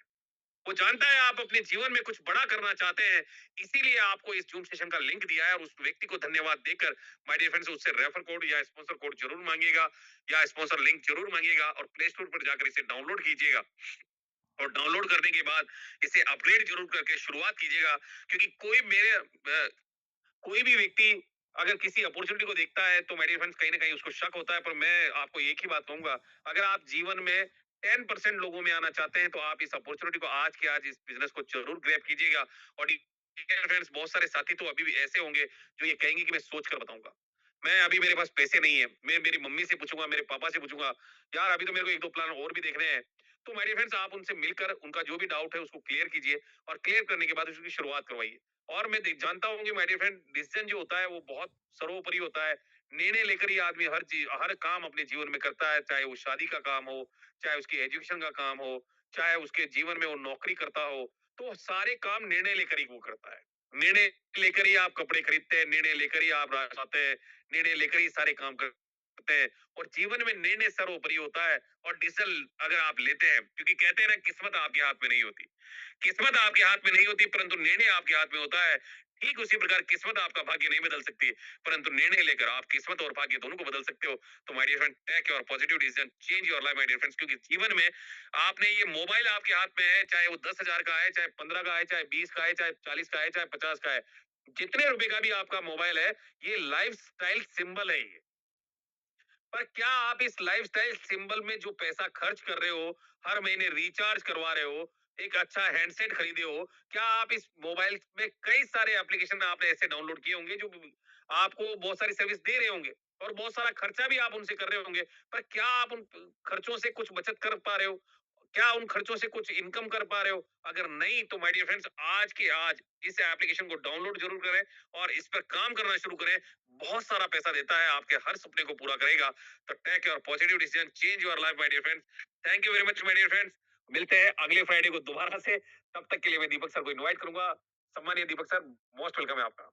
Speaker 1: वो जानता है आप अपने जीवन में कुछ बड़ा करना चाहते हैं, इसीलिए आपको इस ज़ूम सेशन का लिंक दिया है और उस व्यक्ति को धन्यवाद देकर माय डियर फ्रेंड्स उससे रेफर कोड या स्पॉन्सर कोड ज़रूर माँगिएगा या स्पॉन्सर लिंक ज़रूर माँगिएगा और प्ले स्टोर पर जाकर इसे डाउनलोड कीजिएगा। और डाउनलोड करने के बाद इसे अपग्रेड ज़रूर करके शुरुआत कीजिएगा क्योंकि कोई भी व्यक्ति अगर किसी अपॉर्चुनिटी को देखता है तो माय डियर फ्रेंड्स कहीं न कहीं उसको शक होता है, पर मैं आपको एक ही बात कहूँगा, अगर आप जीवन में 10% लोगों में आना चाहते हैं तो आप इस अपॉर्चुनिटी को आज के आज इस बिज़नेस को ज़रूर ग्रैब कीजिएगा और डियर फ्रेंड्स बहुत सारे साथी तो अभी भी ऐसे होंगे जो ये कहेंगे कि मैं सोच कर बताऊँगा। मैं अभी मेरे पास पैसे नहीं है, मैं मेरी मम्मी से पूछूँगा, मेरे पापा से पूछूँगा, यार अभी तो मेरे को 1-2 प्लान और भी देखने हैं। तो माय डियर फ्रेंड्स आप उनसे मिलकर उनका जो भी डाउट है उसको क्लियर कीजिए और क्लियर करने के बाद उसकी शुरुआत करवाइए। और मैं देख जानता हूँ कि माय डियर फ्रेंड डिसीजन जो होता है वो बहुत सर्वोपरि होता है। निर्णय लेकर ही आदमी हर काम अपने जीवन में करता है, चाहे वो शादी का काम हो, चाहे उसकी एजुकेशन का काम हो, चाहे उसके जीवन में वो नौकरी करता हो, तो सारे काम निर्णय लेकर ही वो करता है। निर्णय लेकर ही आप कपड़े खरीदते हैं, निर्णय लेकर ही आप राह जाते हैं, निर्णय लेकर ही सारे काम करते हैं और जीवन में निर्णय सर्वोपरि होता है और डिसीजन अगर आप लेते हैं क्योंकि कहते हैं ना किस्मत आपके हाथ में नहीं होती। किस्मत आपके हाथ में नहीं होती परंतु निर्णय आपके हाथ में होता है। ठीक उसी प्रकार किस्मत आपका भाग्य नहीं बदल सकती, परंतु निर्णय लेकर आप किस्मत और भाग्य दोनों को बदल सकते हो। तो my dear friend take your positive decision, change your life my dear friends क्योंकि जीवन में आपने ये मोबाइल आपके हाथ में है, चाहे वो 10,000 का है, चाहे 15 का है, चाहे 20 का है, चाहे 40 का है, चाहे 50 का है। जितने रुपए का भी आपका मोबाइल है, ये लाइफ़स्टाइल सिंबल है ये। पर क्या आप इस लाइफस्टाइल सिंबल में जो पैसा खर्च कर रहे हो, हर महीने रिचार्ज करवा रहे हो, एक अच्छा हैंडसेट खरीदे हो, क्या आप इस मोबाइल में कई सारे एप्लीकेशन आपने ऐसे डाउनलोड किए होंगे जो आपको बहुत सारी सर्विस दे रहे होंगे और बहुत सारा खर्चा भी आप उनसे कर रहे होंगे, पर क्या आप उन खर्चों से कुछ बचत कर पा रहे हो? क्या उन खर्चों से कुछ इनकम कर पा रहे हो? अगर नहीं तो माय डियर फ्रेंड्स आज के आज इस एप्लीकेशन को डाउनलोड जरूर करें और इस पर काम करना शुरू करें। बहुत सारा पैसा देता है, आपके हर सपने को पूरा करेगा। तो take your positive decision, change your life my dear friends. Thank you very much my dear friends. मिलते हैं अगले फ्राइडे को दोबारा से। तब तक के लिए मैं दीपक सर को इनवाइट करूंगा। सम्मानिय दीपक सर, मोस्ट वेलकम है आपका।